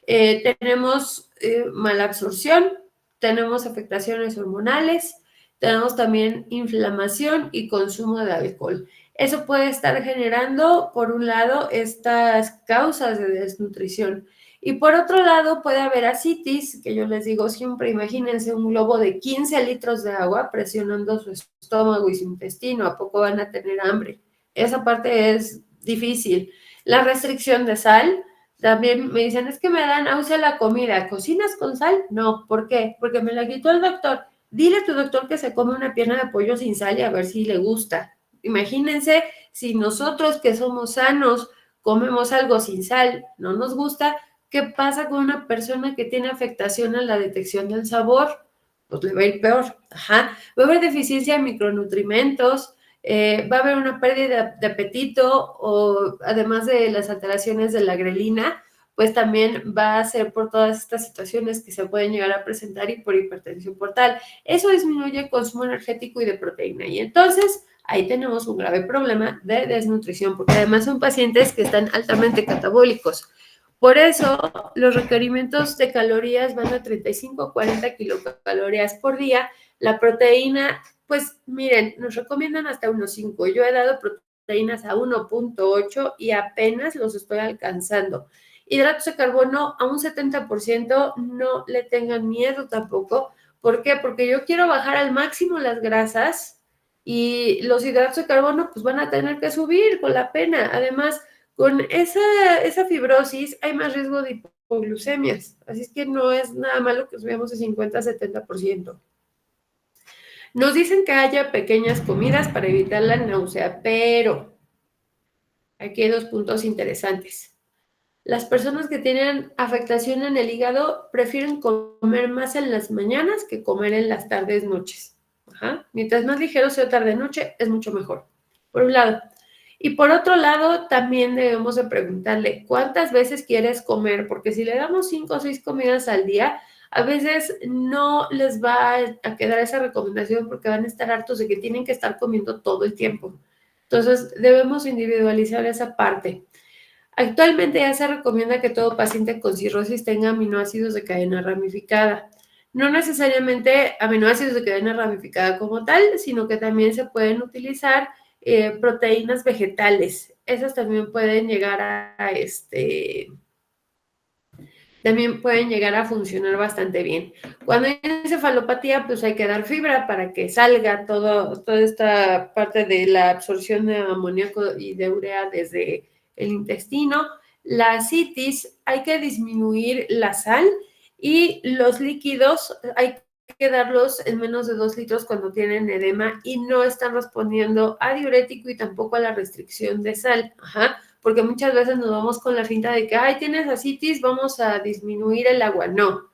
tenemos mala absorción, tenemos afectaciones hormonales, tenemos también inflamación y consumo de alcohol. Eso puede estar generando, por un lado, estas causas de desnutrición. Y por otro lado, puede haber ascitis, que yo les digo siempre, imagínense un globo de 15 litros de agua presionando su estómago y su intestino, ¿a poco van a tener hambre? Esa parte es difícil. La restricción de sal, también me dicen, es que me da náusea la comida. ¿Cocinas con sal? No. ¿Por qué? Porque me la quitó el doctor. Dile a tu doctor que se come una pierna de pollo sin sal y a ver si le gusta. Imagínense si nosotros que somos sanos comemos algo sin sal, no nos gusta, ¿qué pasa con una persona que tiene afectación a la detección del sabor? Pues le va a ir peor. Ajá. Va a haber deficiencia de micronutrimentos, va a haber una pérdida de apetito o además de las alteraciones de la grelina, pues también va a ser por todas estas situaciones que se pueden llegar a presentar y por hipertensión portal. Eso disminuye el consumo energético y de proteína y entonces ahí tenemos un grave problema de desnutrición porque además son pacientes que están altamente catabólicos. Por eso los requerimientos de calorías van a 35 a 40 kilocalorías por día. La proteína, pues miren, nos recomiendan hasta unos 5. Yo he dado proteínas a 1.8 y apenas los estoy alcanzando. Hidratos de carbono a un 70%, no le tengan miedo tampoco. ¿Por qué? Porque yo quiero bajar al máximo las grasas y los hidratos de carbono pues van a tener que subir con la pena. Además, con esa fibrosis hay más riesgo de hipoglucemias, así es que no es nada malo que subamos de 50 a 70%. Nos dicen que haya pequeñas comidas para evitar la náusea, pero aquí hay dos puntos interesantes. Las personas que tienen afectación en el hígado prefieren comer más en las mañanas que comer en las tardes, noches. Ajá. Mientras más ligero sea tarde-noche, es mucho mejor, por un lado. Y por otro lado, también debemos de preguntarle cuántas veces quieres comer, porque si le damos 5 o 6 comidas al día, a veces no les va a quedar esa recomendación porque van a estar hartos de que tienen que estar comiendo todo el tiempo. Entonces, debemos individualizar esa parte. Actualmente ya se recomienda que todo paciente con cirrosis tenga aminoácidos de cadena ramificada. No necesariamente aminoácidos de cadena ramificada como tal, sino que también se pueden utilizar proteínas vegetales. Esas también pueden llegar también pueden llegar a funcionar bastante bien. Cuando hay encefalopatía, pues hay que dar fibra para que salga toda esta parte de la absorción de amoníaco y de urea desde el intestino. La ascitis, hay que disminuir la sal y los líquidos hay que darlos en menos de 2 litros cuando tienen edema y no están respondiendo a diurético y tampoco a la restricción de sal. Ajá, porque muchas veces nos vamos con la finta de que, ay, tienes ascitis, vamos a disminuir el agua. No.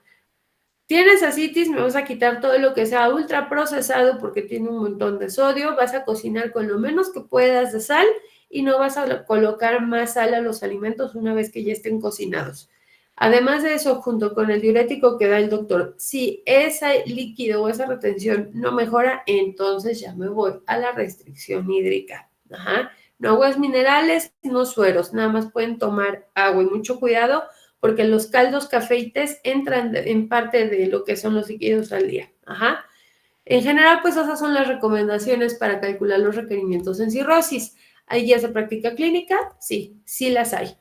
Tienes ascitis, me vas a quitar todo lo que sea ultra procesado porque tiene un montón de sodio, vas a cocinar con lo menos que puedas de sal y no vas a colocar más sal a los alimentos una vez que ya estén cocinados. Además de eso, junto con el diurético que da el doctor, si ese líquido o esa retención no mejora, entonces ya me voy a la restricción hídrica. Ajá. No aguas minerales, no sueros, nada más pueden tomar agua y mucho cuidado porque los caldos cafeites entran en parte de lo que son los líquidos al día. Ajá. En general, pues esas son las recomendaciones para calcular los requerimientos en cirrosis. ¿Hay guías de práctica clínica? Sí, sí las hay.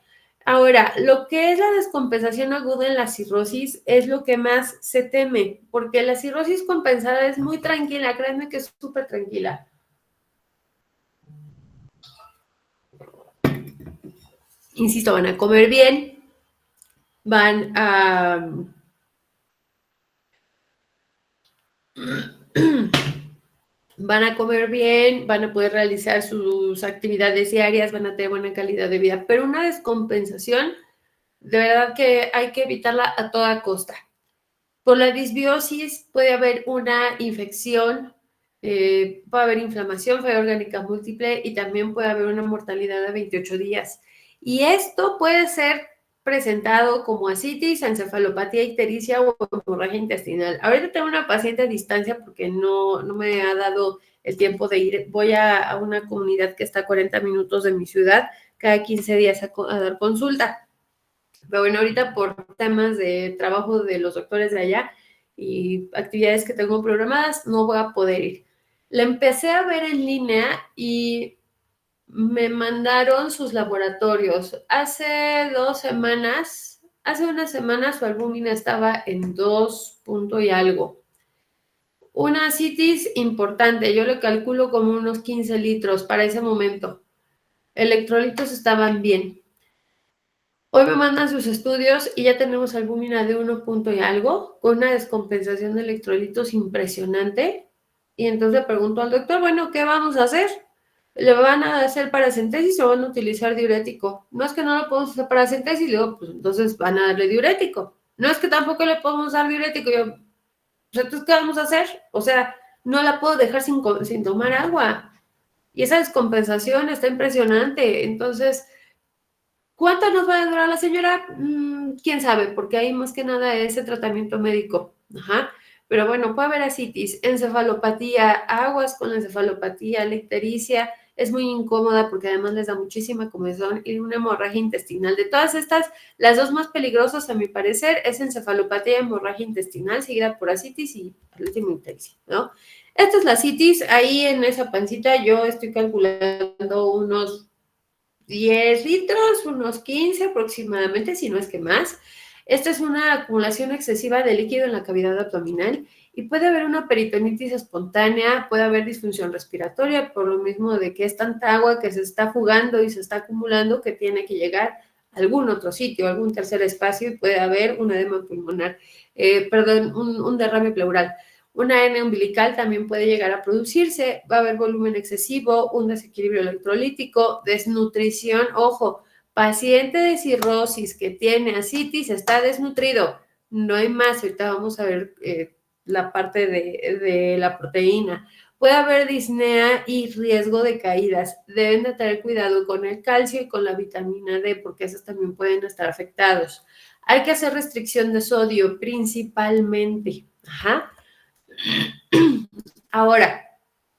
Ahora, lo que es la descompensación aguda en la cirrosis es lo que más se teme, porque la cirrosis compensada es muy tranquila, créanme que es súper tranquila. Insisto, van a comer bien, van a van a comer bien, van a poder realizar sus actividades diarias, van a tener buena calidad de vida, pero una descompensación, de verdad que hay que evitarla a toda costa. Por la disbiosis puede haber una infección, puede haber inflamación, falla orgánica múltiple y también puede haber una mortalidad de 28 días. Y esto puede ser presentado como ascitis, encefalopatía ictericia o hemorragia intestinal. Ahorita tengo una paciente a distancia porque no me ha dado el tiempo de ir. Voy a una comunidad que está a 40 minutos de mi ciudad cada 15 días a dar consulta. Pero bueno, ahorita por temas de trabajo de los doctores de allá y actividades que tengo programadas, no voy a poder ir. La empecé a ver en línea y me mandaron sus laboratorios. Hace unas semanas su albúmina estaba en 2 punto y algo. Una ascitis importante, yo le calculo como unos 15 litros para ese momento. Electrolitos estaban bien. Hoy me mandan sus estudios y ya tenemos albúmina de 1 punto y algo, con una descompensación de electrolitos impresionante. Y entonces le pregunto al doctor, bueno, ¿qué vamos a hacer? ¿Le van a hacer paracentesis o van a utilizar diurético? No es que no lo podemos hacer paracentesis, le digo, pues entonces van a darle diurético. No es que tampoco le podemos dar diurético. Yo, pues entonces, ¿qué vamos a hacer? O sea, no la puedo dejar sin tomar agua. Y esa descompensación está impresionante. Entonces, ¿cuánto nos va a durar la señora? ¿Quién sabe? Porque ahí más que nada ese tratamiento médico. Ajá. Pero bueno, puede haber ascitis, encefalopatía, aguas con la encefalopatía, la ictericia, es muy incómoda porque además les da muchísima comezón y una hemorragia intestinal. De todas estas, las dos más peligrosas a mi parecer es encefalopatía y hemorragia intestinal, seguida por ascitis y al último ictericia, ¿no? Esta es la ascitis, ahí en esa pancita yo estoy calculando unos 10 litros, unos 15 aproximadamente, si no es que más. Esta es una acumulación excesiva de líquido en la cavidad abdominal y puede haber una peritonitis espontánea, puede haber disfunción respiratoria, por lo mismo de que es tanta agua que se está fugando y se está acumulando que tiene que llegar a algún otro sitio, algún tercer espacio y puede haber un edema pulmonar, un derrame pleural. Una hernia umbilical también puede llegar a producirse, va a haber volumen excesivo, un desequilibrio electrolítico, desnutrición. Ojo, paciente de cirrosis que tiene ascitis está desnutrido, no hay más. Ahorita vamos a ver la parte de la proteína. Puede haber disnea y riesgo de caídas. Deben de tener cuidado con el calcio y con la vitamina D porque esos también pueden estar afectados. Hay que hacer restricción de sodio principalmente. Ajá. Ahora,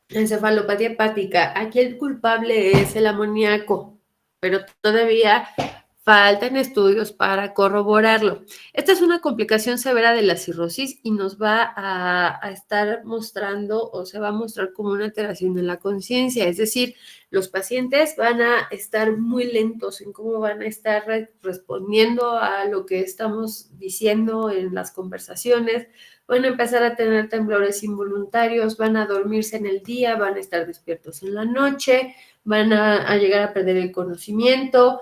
encefalopatía hepática. Aquí el culpable es el amoníaco, pero todavía faltan estudios para corroborarlo. Esta es una complicación severa de la cirrosis y nos va a estar mostrando o se va a mostrar como una alteración de la conciencia, es decir, los pacientes van a estar muy lentos en cómo van a estar respondiendo a lo que estamos diciendo en las conversaciones, van a empezar a tener temblores involuntarios, van a dormirse en el día, van a estar despiertos en la noche, van a llegar a perder el conocimiento,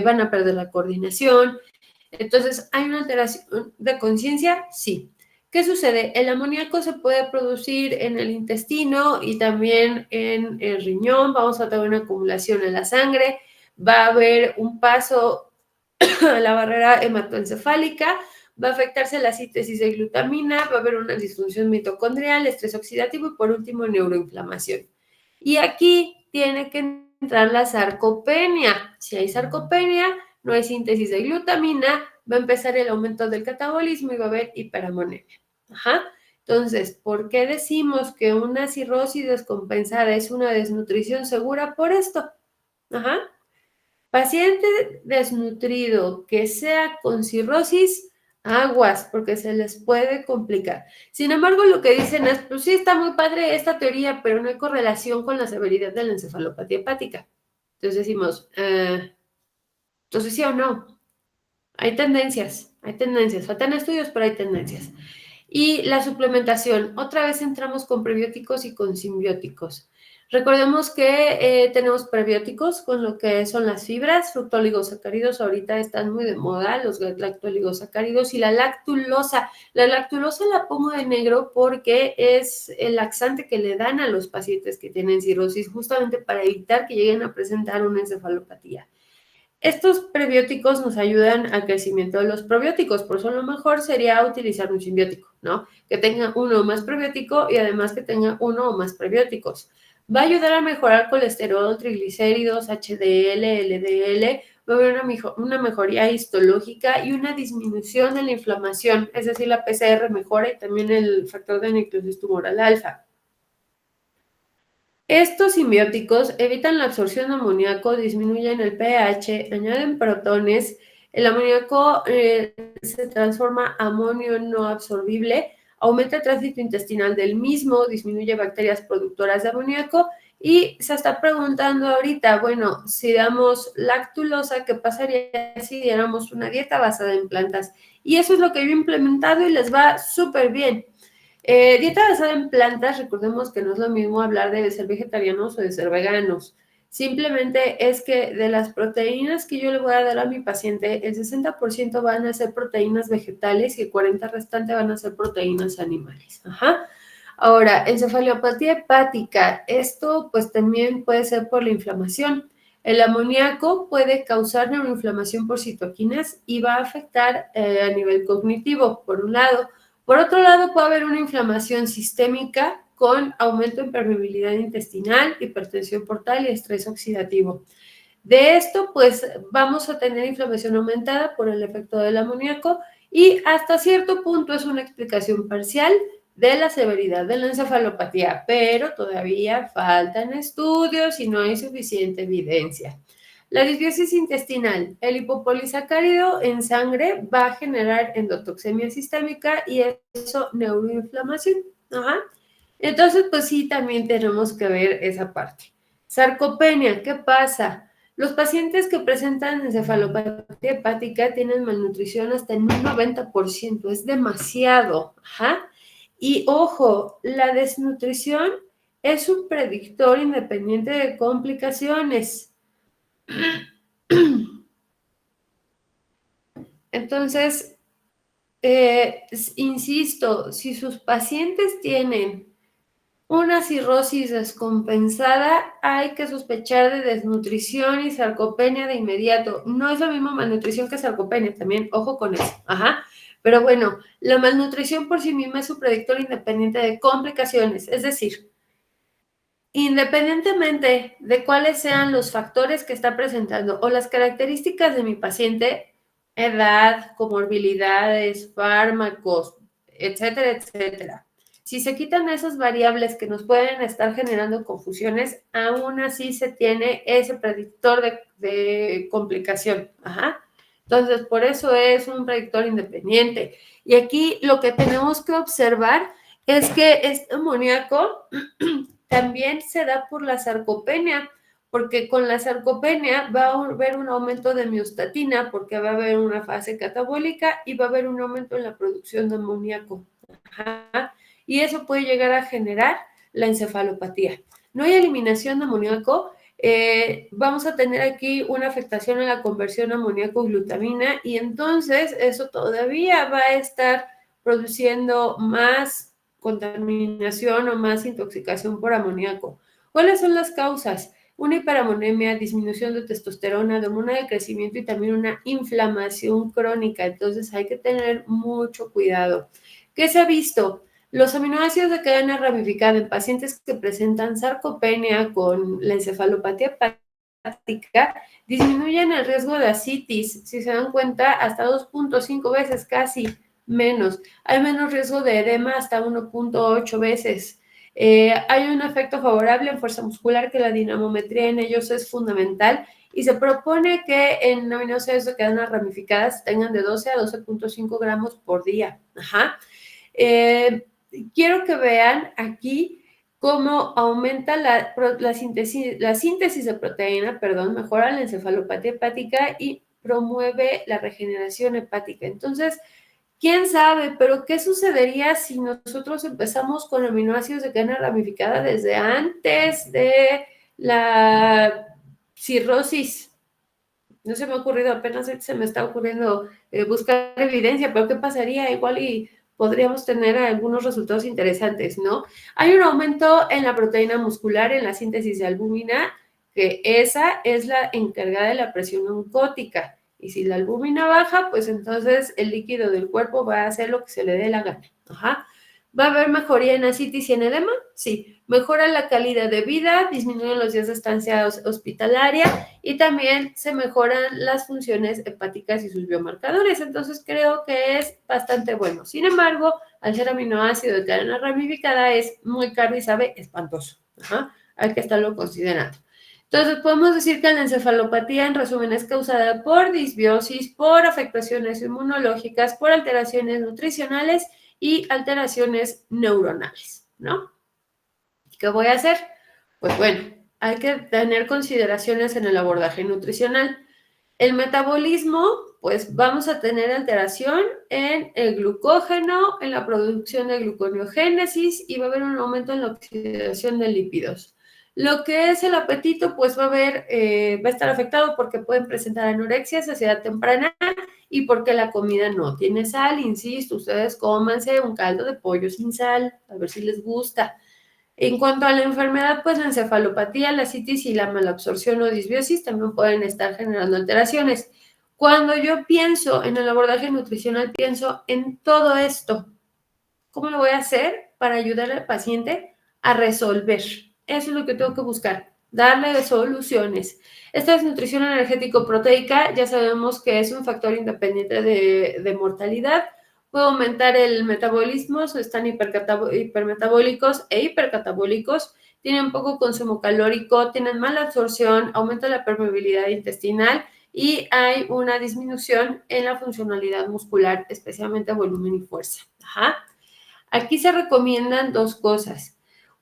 van a perder la coordinación. Entonces, ¿hay una alteración de conciencia? Sí. ¿Qué sucede? El amoníaco se puede producir en el intestino y también en el riñón. Vamos a tener una acumulación en la sangre. Va a haber un paso a la barrera hematoencefálica. Va a afectarse la síntesis de glutamina. Va a haber una disfunción mitocondrial, estrés oxidativo y por último neuroinflamación. Y aquí tiene que entrar la sarcopenia. Si hay sarcopenia, no hay síntesis de glutamina, va a empezar el aumento del catabolismo y va a haber hiperamonemia. Ajá. Entonces, ¿por qué decimos que una cirrosis descompensada es una desnutrición segura? Por esto. Ajá. Paciente desnutrido que sea con cirrosis, aguas, porque se les puede complicar. Sin embargo, lo que dicen es, pues sí, está muy padre esta teoría, pero no hay correlación con la severidad de la encefalopatía hepática. Entonces decimos, entonces sí o no. Hay tendencias, faltan estudios, pero hay tendencias. Y la suplementación, otra vez entramos con prebióticos y con simbióticos. Recordemos que tenemos prebióticos con lo que son las fibras, fructooligosacáridos ahorita están muy de moda, los lactooligosacáridos y la lactulosa. La lactulosa la pongo de negro porque es el laxante que le dan a los pacientes que tienen cirrosis justamente para evitar que lleguen a presentar una encefalopatía. Estos prebióticos nos ayudan al crecimiento de los probióticos, por eso lo mejor sería utilizar un simbiótico, ¿no? Que tenga uno o más probiótico y además que tenga uno o más prebióticos. Va a ayudar a mejorar colesterol, triglicéridos, HDL, LDL, va a haber una mejoría histológica y una disminución de la inflamación, es decir, la PCR mejora y también el factor de necrosis tumoral alfa. Estos simbióticos evitan la absorción de amoníaco, disminuyen el pH, añaden protones, el amoníaco se transforma a amonio no absorbible, aumenta el tránsito intestinal del mismo, disminuye bacterias productoras de amoníaco y se está preguntando ahorita, bueno, si damos lactulosa, ¿qué pasaría si diéramos una dieta basada en plantas? Y eso es lo que yo he implementado y les va súper bien. Dieta basada en plantas, recordemos que no es lo mismo hablar de ser vegetarianos o de ser veganos. Simplemente es que de las proteínas que yo le voy a dar a mi paciente, el 60% van a ser proteínas vegetales y el 40% restante van a ser proteínas animales. Ajá. Ahora, encefalopatía hepática, esto pues también puede ser por la inflamación. El amoníaco puede causar neuroinflamación por citoquinas y va a afectar a nivel cognitivo, por un lado. Por otro lado, puede haber una inflamación sistémica con aumento en permeabilidad intestinal, hipertensión portal y estrés oxidativo. De esto, pues vamos a tener inflamación aumentada por el efecto del amoníaco y hasta cierto punto es una explicación parcial de la severidad de la encefalopatía, pero todavía faltan estudios y no hay suficiente evidencia. La disbiosis intestinal, el hipopolisacárido en sangre va a generar endotoxemia sistémica y eso neuroinflamación. Ajá. Entonces, pues sí, también tenemos que ver esa parte. Sarcopenia, ¿qué pasa? Los pacientes que presentan encefalopatía hepática tienen malnutrición hasta en un 90%, es demasiado. Ajá. Y ojo, la desnutrición es un predictor independiente de complicaciones. Entonces, insisto, si sus pacientes tienen una cirrosis descompensada, hay que sospechar de desnutrición y sarcopenia de inmediato. No es lo mismo malnutrición que sarcopenia, también, ojo con eso. Ajá. Pero bueno, la malnutrición por sí misma es un predictor independiente de complicaciones, es decir, independientemente de cuáles sean los factores que está presentando o las características de mi paciente, edad, comorbilidades, fármacos, etcétera, etcétera. Si se quitan esas variables que nos pueden estar generando confusiones, aún así se tiene ese predictor de complicación. Ajá. Entonces, por eso es un predictor independiente. Y aquí lo que tenemos que observar es que este amoníaco también se da por la sarcopenia, porque con la sarcopenia va a haber un aumento de miostatina, porque va a haber una fase catabólica y va a haber un aumento en la producción de amoníaco. Ajá. Y eso puede llegar a generar la encefalopatía. No hay eliminación de amoníaco, vamos a tener aquí una afectación en la conversión amoníaco-glutamina y entonces eso todavía va a estar produciendo más contaminación o más intoxicación por amoníaco. ¿Cuáles son las causas? Una hiperamonemia, disminución de testosterona, de hormona de crecimiento y también una inflamación crónica. Entonces hay que tener mucho cuidado. ¿Qué se ha visto? Los aminoácidos de cadena ramificada en pacientes que presentan sarcopenia con la encefalopatía hepática disminuyen el riesgo de ascitis, si se dan cuenta, hasta 2.5 veces casi menos. Hay menos riesgo de edema hasta 1.8 veces. Hay un efecto favorable en fuerza muscular, que la dinamometría en ellos es fundamental y se propone que en aminoácidos de cadena ramificadas tengan de 12 a 12.5 gramos por día. Ajá. Quiero que vean aquí cómo aumenta la síntesis de proteína, mejora la encefalopatía hepática y promueve la regeneración hepática. Entonces, quién sabe, pero ¿qué sucedería si nosotros empezamos con aminoácidos de cadena ramificada desde antes de la cirrosis? No se me ha ocurrido, apenas se me está ocurriendo buscar evidencia, pero ¿qué pasaría? Igual y podríamos tener algunos resultados interesantes, ¿no? Hay un aumento en la proteína muscular, en la síntesis de albúmina, que esa es la encargada de la presión oncótica. Y si la albúmina baja, pues entonces el líquido del cuerpo va a hacer lo que se le dé la gana. Ajá. ¿Va a haber mejoría en ascitis y en edema? Sí. Mejora la calidad de vida, disminuyen los días de estancia hospitalaria y también se mejoran las funciones hepáticas y sus biomarcadores. Entonces creo que es bastante bueno. Sin embargo, al ser aminoácido de cadena ramificada es muy caro y sabe espantoso. Ajá. Hay que estarlo considerando. Entonces, podemos decir que la encefalopatía, en resumen, es causada por disbiosis, por afectaciones inmunológicas, por alteraciones nutricionales y alteraciones neuronales, ¿no? ¿Qué voy a hacer? Pues bueno, hay que tener consideraciones en el abordaje nutricional. El metabolismo, pues vamos a tener alteración en el glucógeno, en la producción de gluconeogénesis y va a haber un aumento en la oxidación de lípidos. Lo que es el apetito, pues va a estar afectado porque pueden presentar anorexia, saciedad temprana y porque la comida no tiene sal. Insisto, ustedes cómanse un caldo de pollo sin sal, a ver si les gusta. En cuanto a la enfermedad, pues la encefalopatía, la citis y la malabsorción o disbiosis también pueden estar generando alteraciones. Cuando yo pienso en el abordaje nutricional, pienso en todo esto. ¿Cómo lo voy a hacer para ayudar al paciente a resolver? Eso es lo que tengo que buscar, darle soluciones. Esta desnutrición energético-proteica ya sabemos que es un factor independiente de mortalidad. Puede aumentar el metabolismo, están hipermetabólicos e hipercatabólicos, tienen poco consumo calórico, tienen mala absorción, aumenta la permeabilidad intestinal y hay una disminución en la funcionalidad muscular, especialmente volumen y fuerza. Ajá. Aquí se recomiendan dos cosas.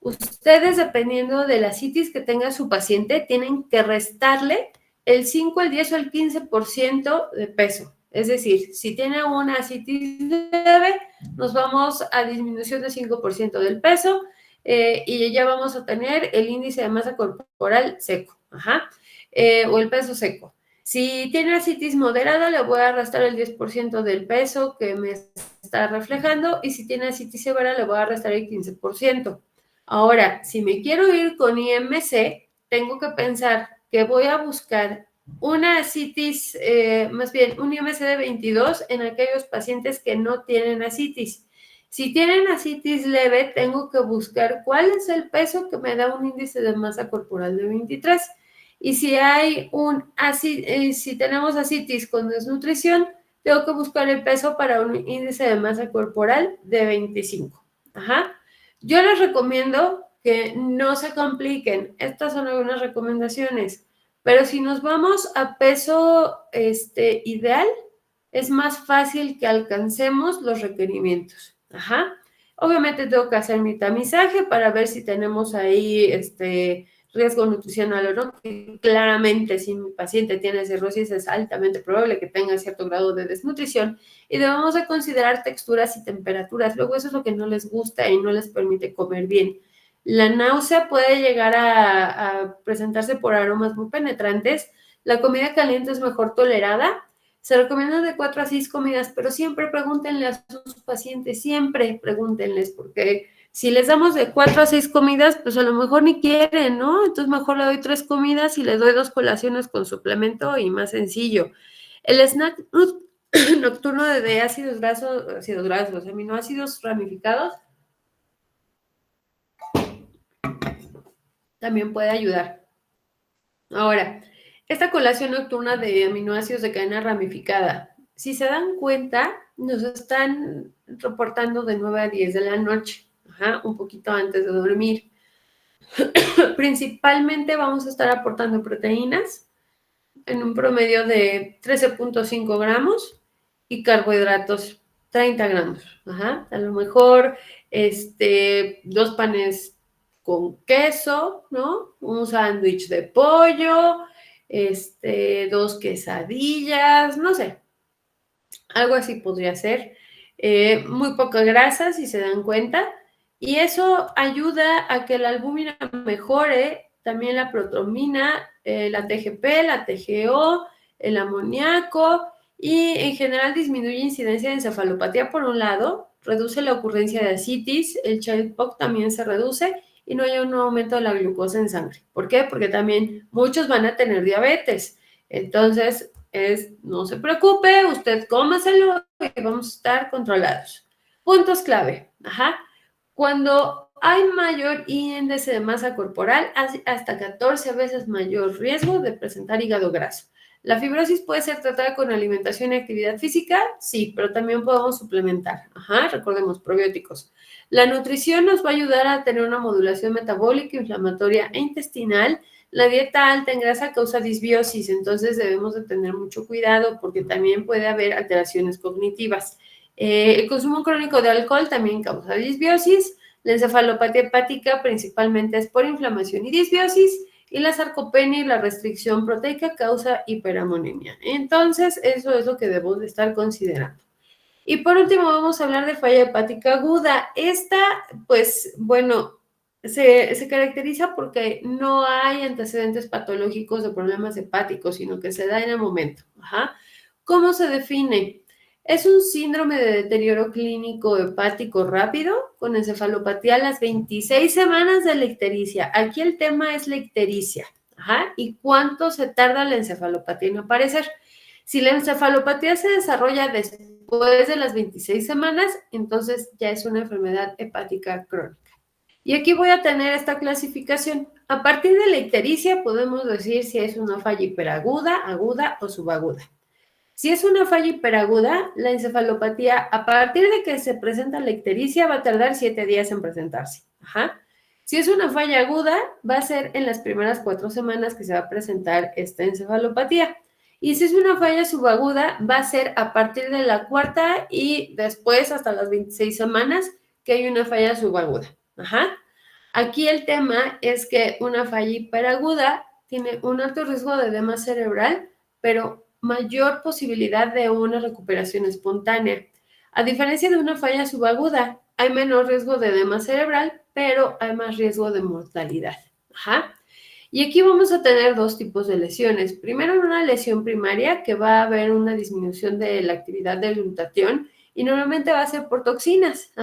Ustedes, dependiendo de la citis que tenga su paciente, tienen que restarle el 5, el 10 o el 15% de peso. Es decir, si tiene una citis leve, nos vamos a disminución de 5% del peso y ya vamos a tener el índice de masa corporal seco, o el peso seco. Si tiene ascitis moderada, le voy a restar el 10% del peso que me está reflejando y si tiene ascitis severa, le voy a restar el 15%. Ahora, si me quiero ir con IMC, tengo que pensar que voy a buscar una ascitis, más bien un IMC de 22 en aquellos pacientes que no tienen ascitis. Si tienen ascitis leve, tengo que buscar cuál es el peso que me da un índice de masa corporal de 23. Y si hay si tenemos ascitis con desnutrición, tengo que buscar el peso para un índice de masa corporal de 25. Ajá. Yo les recomiendo que no se compliquen. Estas son algunas recomendaciones. Pero si nos vamos a peso ideal, es más fácil que alcancemos los requerimientos. Ajá. Obviamente tengo que hacer mi tamizaje para ver si tenemos ahí riesgo nutricional o no. Claramente, si mi paciente tiene cirrosis, es altamente probable que tenga cierto grado de desnutrición y debemos de considerar texturas y temperaturas. Luego eso es lo que no les gusta y no les permite comer bien. La náusea puede llegar a presentarse por aromas muy penetrantes. La comida caliente es mejor tolerada. Se recomienda de 4 a 6 comidas, pero siempre pregúntenle a sus pacientes, siempre pregúntenles, porque si les damos de 4 a 6 comidas, pues a lo mejor ni quieren, ¿no? Entonces mejor le doy 3 comidas y les doy 2 colaciones con suplemento y más sencillo. El snack nocturno de ácidos grasos, aminoácidos ramificados, también puede ayudar. Ahora, esta colación nocturna de aminoácidos de cadena ramificada, si se dan cuenta, nos están reportando de 9 a 10 de la noche, un poquito antes de dormir. Principalmente vamos a estar aportando proteínas en un promedio de 13.5 gramos y carbohidratos 30 gramos. A lo mejor 2 panes con queso, ¿no? Un sándwich de pollo, 2 quesadillas, no sé. Algo así podría ser. Muy poca grasa, si se dan cuenta. Y eso ayuda a que la albúmina mejore, también la protomina, la TGP, la TGO, el amoníaco y en general disminuye incidencia de encefalopatía por un lado, reduce la ocurrencia de ascitis, el child pox también se reduce y no hay un aumento de la glucosa en sangre. ¿Por qué? Porque también muchos van a tener diabetes. Entonces, no se preocupe, usted cómaselo y vamos a estar controlados. Puntos clave. Cuando hay mayor índice de masa corporal, hasta 14 veces mayor riesgo de presentar hígado graso. ¿La fibrosis puede ser tratada con alimentación y actividad física? Sí, pero también podemos suplementar. Recordemos, probióticos. La nutrición nos va a ayudar a tener una modulación metabólica, inflamatoria e intestinal. La dieta alta en grasa causa disbiosis, entonces debemos de tener mucho cuidado porque también puede haber alteraciones cognitivas. El consumo crónico de alcohol también causa disbiosis. La encefalopatía hepática principalmente es por inflamación y disbiosis. Y la sarcopenia y la restricción proteica causa hiperamonemia. Entonces, eso es lo que debemos de estar considerando. Y por último, vamos a hablar de falla hepática aguda. Esta, pues, bueno, se caracteriza porque no hay antecedentes patológicos de problemas hepáticos, sino que se da en el momento. ¿Cómo se define? Es un síndrome de deterioro clínico hepático rápido con encefalopatía a las 26 semanas de la ictericia. Aquí el tema es la ictericia. ¿Y cuánto se tarda la encefalopatía en aparecer? Si la encefalopatía se desarrolla después de las 26 semanas, entonces ya es una enfermedad hepática crónica. Y aquí voy a tener esta clasificación. A partir de la ictericia podemos decir si es una falla hiperaguda, aguda o subaguda. Si es una falla hiperaguda, la encefalopatía, a partir de que se presenta la ictericia, va a tardar 7 días en presentarse. Si es una falla aguda, va a ser en las primeras 4 semanas que se va a presentar esta encefalopatía. Y si es una falla subaguda, va a ser a partir de la 4ª y después hasta las 26 semanas que hay una falla subaguda. Aquí el tema es que una falla hiperaguda tiene un alto riesgo de edema cerebral, pero mayor posibilidad de una recuperación espontánea. A diferencia de una falla subaguda, hay menor riesgo de edema cerebral, pero hay más riesgo de mortalidad. Y aquí vamos a tener 2 tipos de lesiones. Primero, una lesión primaria, que va a haber una disminución de la actividad del glutatión y normalmente va a ser por toxinas.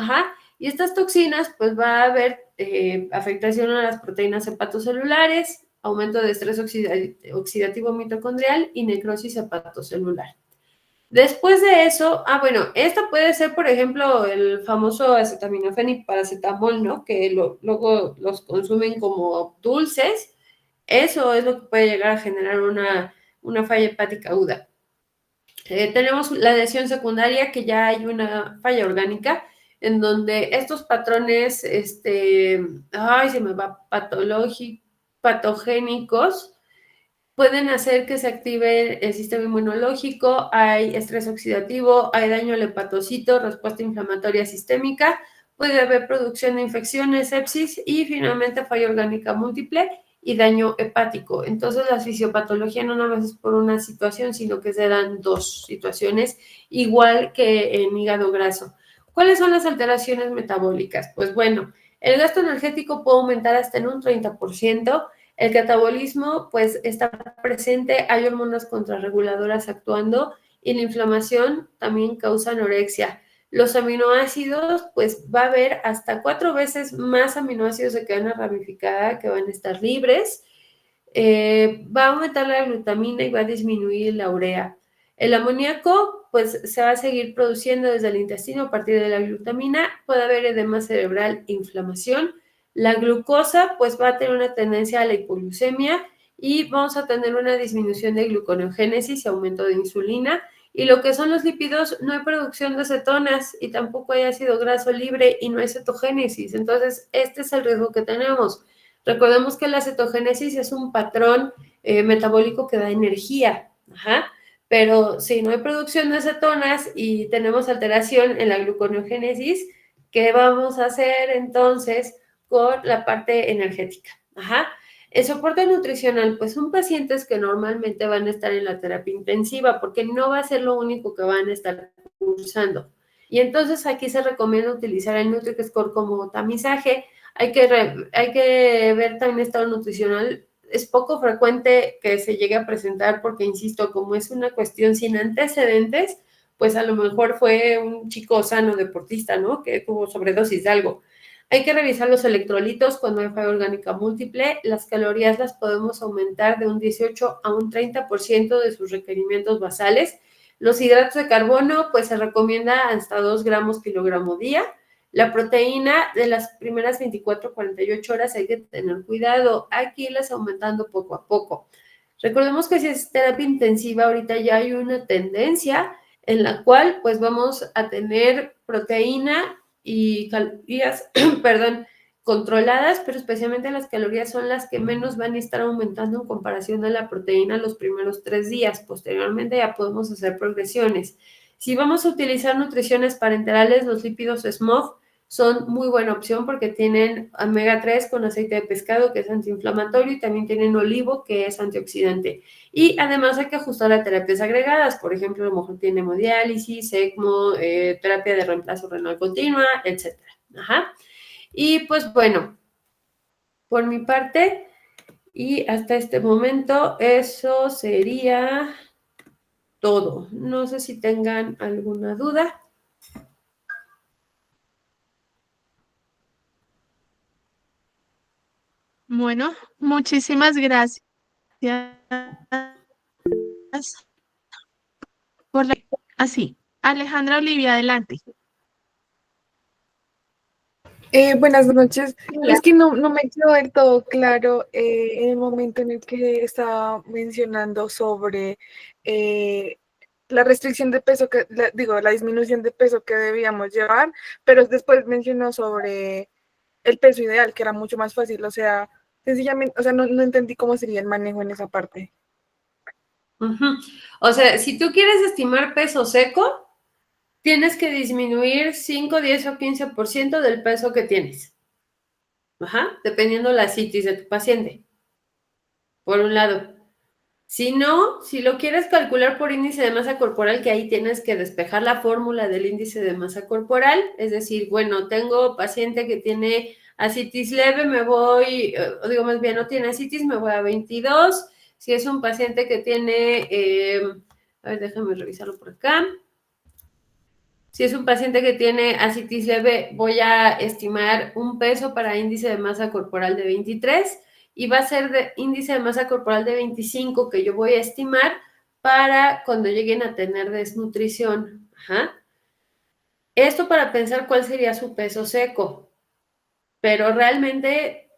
Y estas toxinas, pues va a haber afectación a las proteínas hepatocelulares, aumento de estrés oxidativo mitocondrial y necrosis hepatocelular. Después de eso, esta puede ser, por ejemplo, el famoso acetaminofén y paracetamol, ¿no? Que luego los consumen como dulces. Eso es lo que puede llegar a generar una falla hepática aguda. Tenemos la lesión secundaria, que ya hay una falla orgánica. en donde estos patrones, ay, se me va, patogénicos, pueden hacer que se active el sistema inmunológico, hay estrés oxidativo, hay daño al hepatocito, respuesta inflamatoria sistémica, puede haber producción de infecciones, sepsis y finalmente falla orgánica múltiple y daño hepático. Entonces la fisiopatología no nada más es por una situación, sino que se dan dos situaciones, igual que en hígado graso. ¿Cuáles son las alteraciones metabólicas? Pues bueno, el gasto energético puede aumentar hasta en un 30%. El catabolismo, pues, está presente, hay hormonas contrarreguladoras actuando y la inflamación también causa anorexia. Los aminoácidos, pues, va a haber hasta 4 veces más aminoácidos de cadena ramificada que van a estar libres. Va a aumentar la glutamina y va a disminuir la urea. El amoníaco, pues, se va a seguir produciendo desde el intestino a partir de la glutamina. Puede haber edema cerebral e inflamación. La glucosa, pues, va a tener una tendencia a la hipoglucemia y vamos a tener una disminución de gluconeogénesis y aumento de insulina. Y lo que son los lípidos, no hay producción de cetonas y tampoco hay ácido graso libre y no hay cetogénesis. Entonces, este es el riesgo que tenemos. Recordemos que la cetogénesis es un patrón metabólico que da energía, ajá, pero si no hay producción de cetonas y tenemos alteración en la gluconeogénesis, ¿qué vamos a hacer entonces con la parte energética? Ajá. El soporte nutricional, pues son pacientes que normalmente van a estar en la terapia intensiva porque no va a ser lo único que van a estar cursando. Y entonces aquí se recomienda utilizar el NutriScore como tamizaje. Hay que ver también estado nutricional. Es poco frecuente que se llegue a presentar porque, insisto, como es una cuestión sin antecedentes, pues a lo mejor fue un chico sano deportista, ¿no? Que tuvo sobredosis de algo. Hay que revisar los electrolitos cuando hay falla orgánica múltiple. Las calorías las podemos aumentar de un 18 a un 30% de sus requerimientos basales. Los hidratos de carbono, pues se recomienda hasta 2 gramos kilogramo día. La proteína de las primeras 24 48 horas hay que tener cuidado. Aquí las aumentando poco a poco. Recordemos que si es terapia intensiva, ahorita ya hay una tendencia en la cual pues vamos a tener proteína y calorías, perdón, controladas, pero especialmente las calorías son las que menos van a estar aumentando en comparación a la proteína los primeros 3 días. Posteriormente ya podemos hacer progresiones. Si vamos a utilizar nutriciones parenterales, los lípidos SMOF son muy buena opción porque tienen omega 3 con aceite de pescado, que es antiinflamatorio, y también tienen olivo, que es antioxidante. Y además hay que ajustar a terapias agregadas, por ejemplo, a lo mejor tiene hemodiálisis, ECMO, terapia de reemplazo renal continua, etc. Ajá. Y pues bueno, por mi parte, y hasta este momento, eso sería todo. No sé si tengan alguna duda. Bueno, muchísimas gracias por la... Así, Alejandra Olivia, adelante. Buenas noches. Hola. Es que no me quedó del todo claro en el momento en el que estaba mencionando sobre eh, la restricción de peso digo, la disminución de peso que debíamos llevar, pero después mencionó sobre el peso ideal, que era mucho más fácil. O sea, sencillamente, o sea, no entendí cómo sería el manejo en esa parte. O sea, si tú quieres estimar peso seco, tienes que disminuir 5, 10 o 15% del peso que tienes. Ajá, dependiendo la citis de tu paciente, por un lado. Si no, si lo quieres calcular por índice de masa corporal, que ahí tienes que despejar la fórmula del índice de masa corporal, es decir, bueno, tengo paciente que tiene ascitis leve, me voy, digo más bien, no tiene ascitis, me voy a 22. Si es un paciente que tiene, a ver, déjame revisarlo por acá. Si es un paciente que tiene ascitis leve, voy a estimar un peso para índice de masa corporal de 23 y va a ser de índice de masa corporal de 25 que yo voy a estimar para cuando lleguen a tener desnutrición. Ajá. Esto para pensar cuál sería su peso seco, pero realmente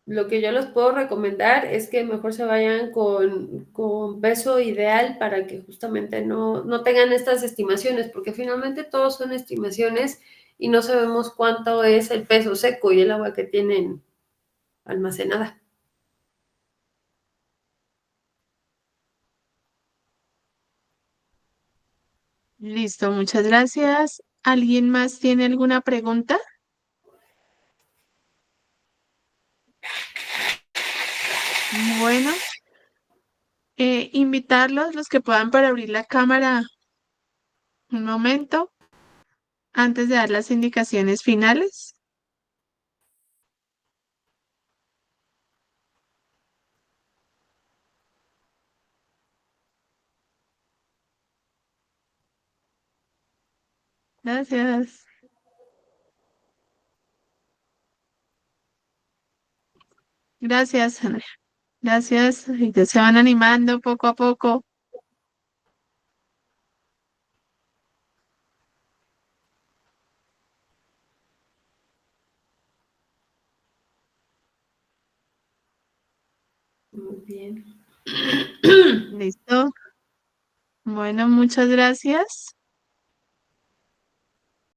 lo que yo les puedo recomendar es que mejor se vayan con peso ideal para que justamente no tengan estas estimaciones, porque finalmente todos son estimaciones y no sabemos cuánto es el peso seco y el agua que tienen almacenada. Listo, muchas gracias. ¿Alguien más tiene alguna pregunta? Bueno, invitarlos, los que puedan, para abrir la cámara un momento antes de dar las indicaciones finales. Gracias. Gracias, Andrea. Gracias. Y ya se van animando poco a poco. Muy bien. Listo. Bueno, muchas gracias.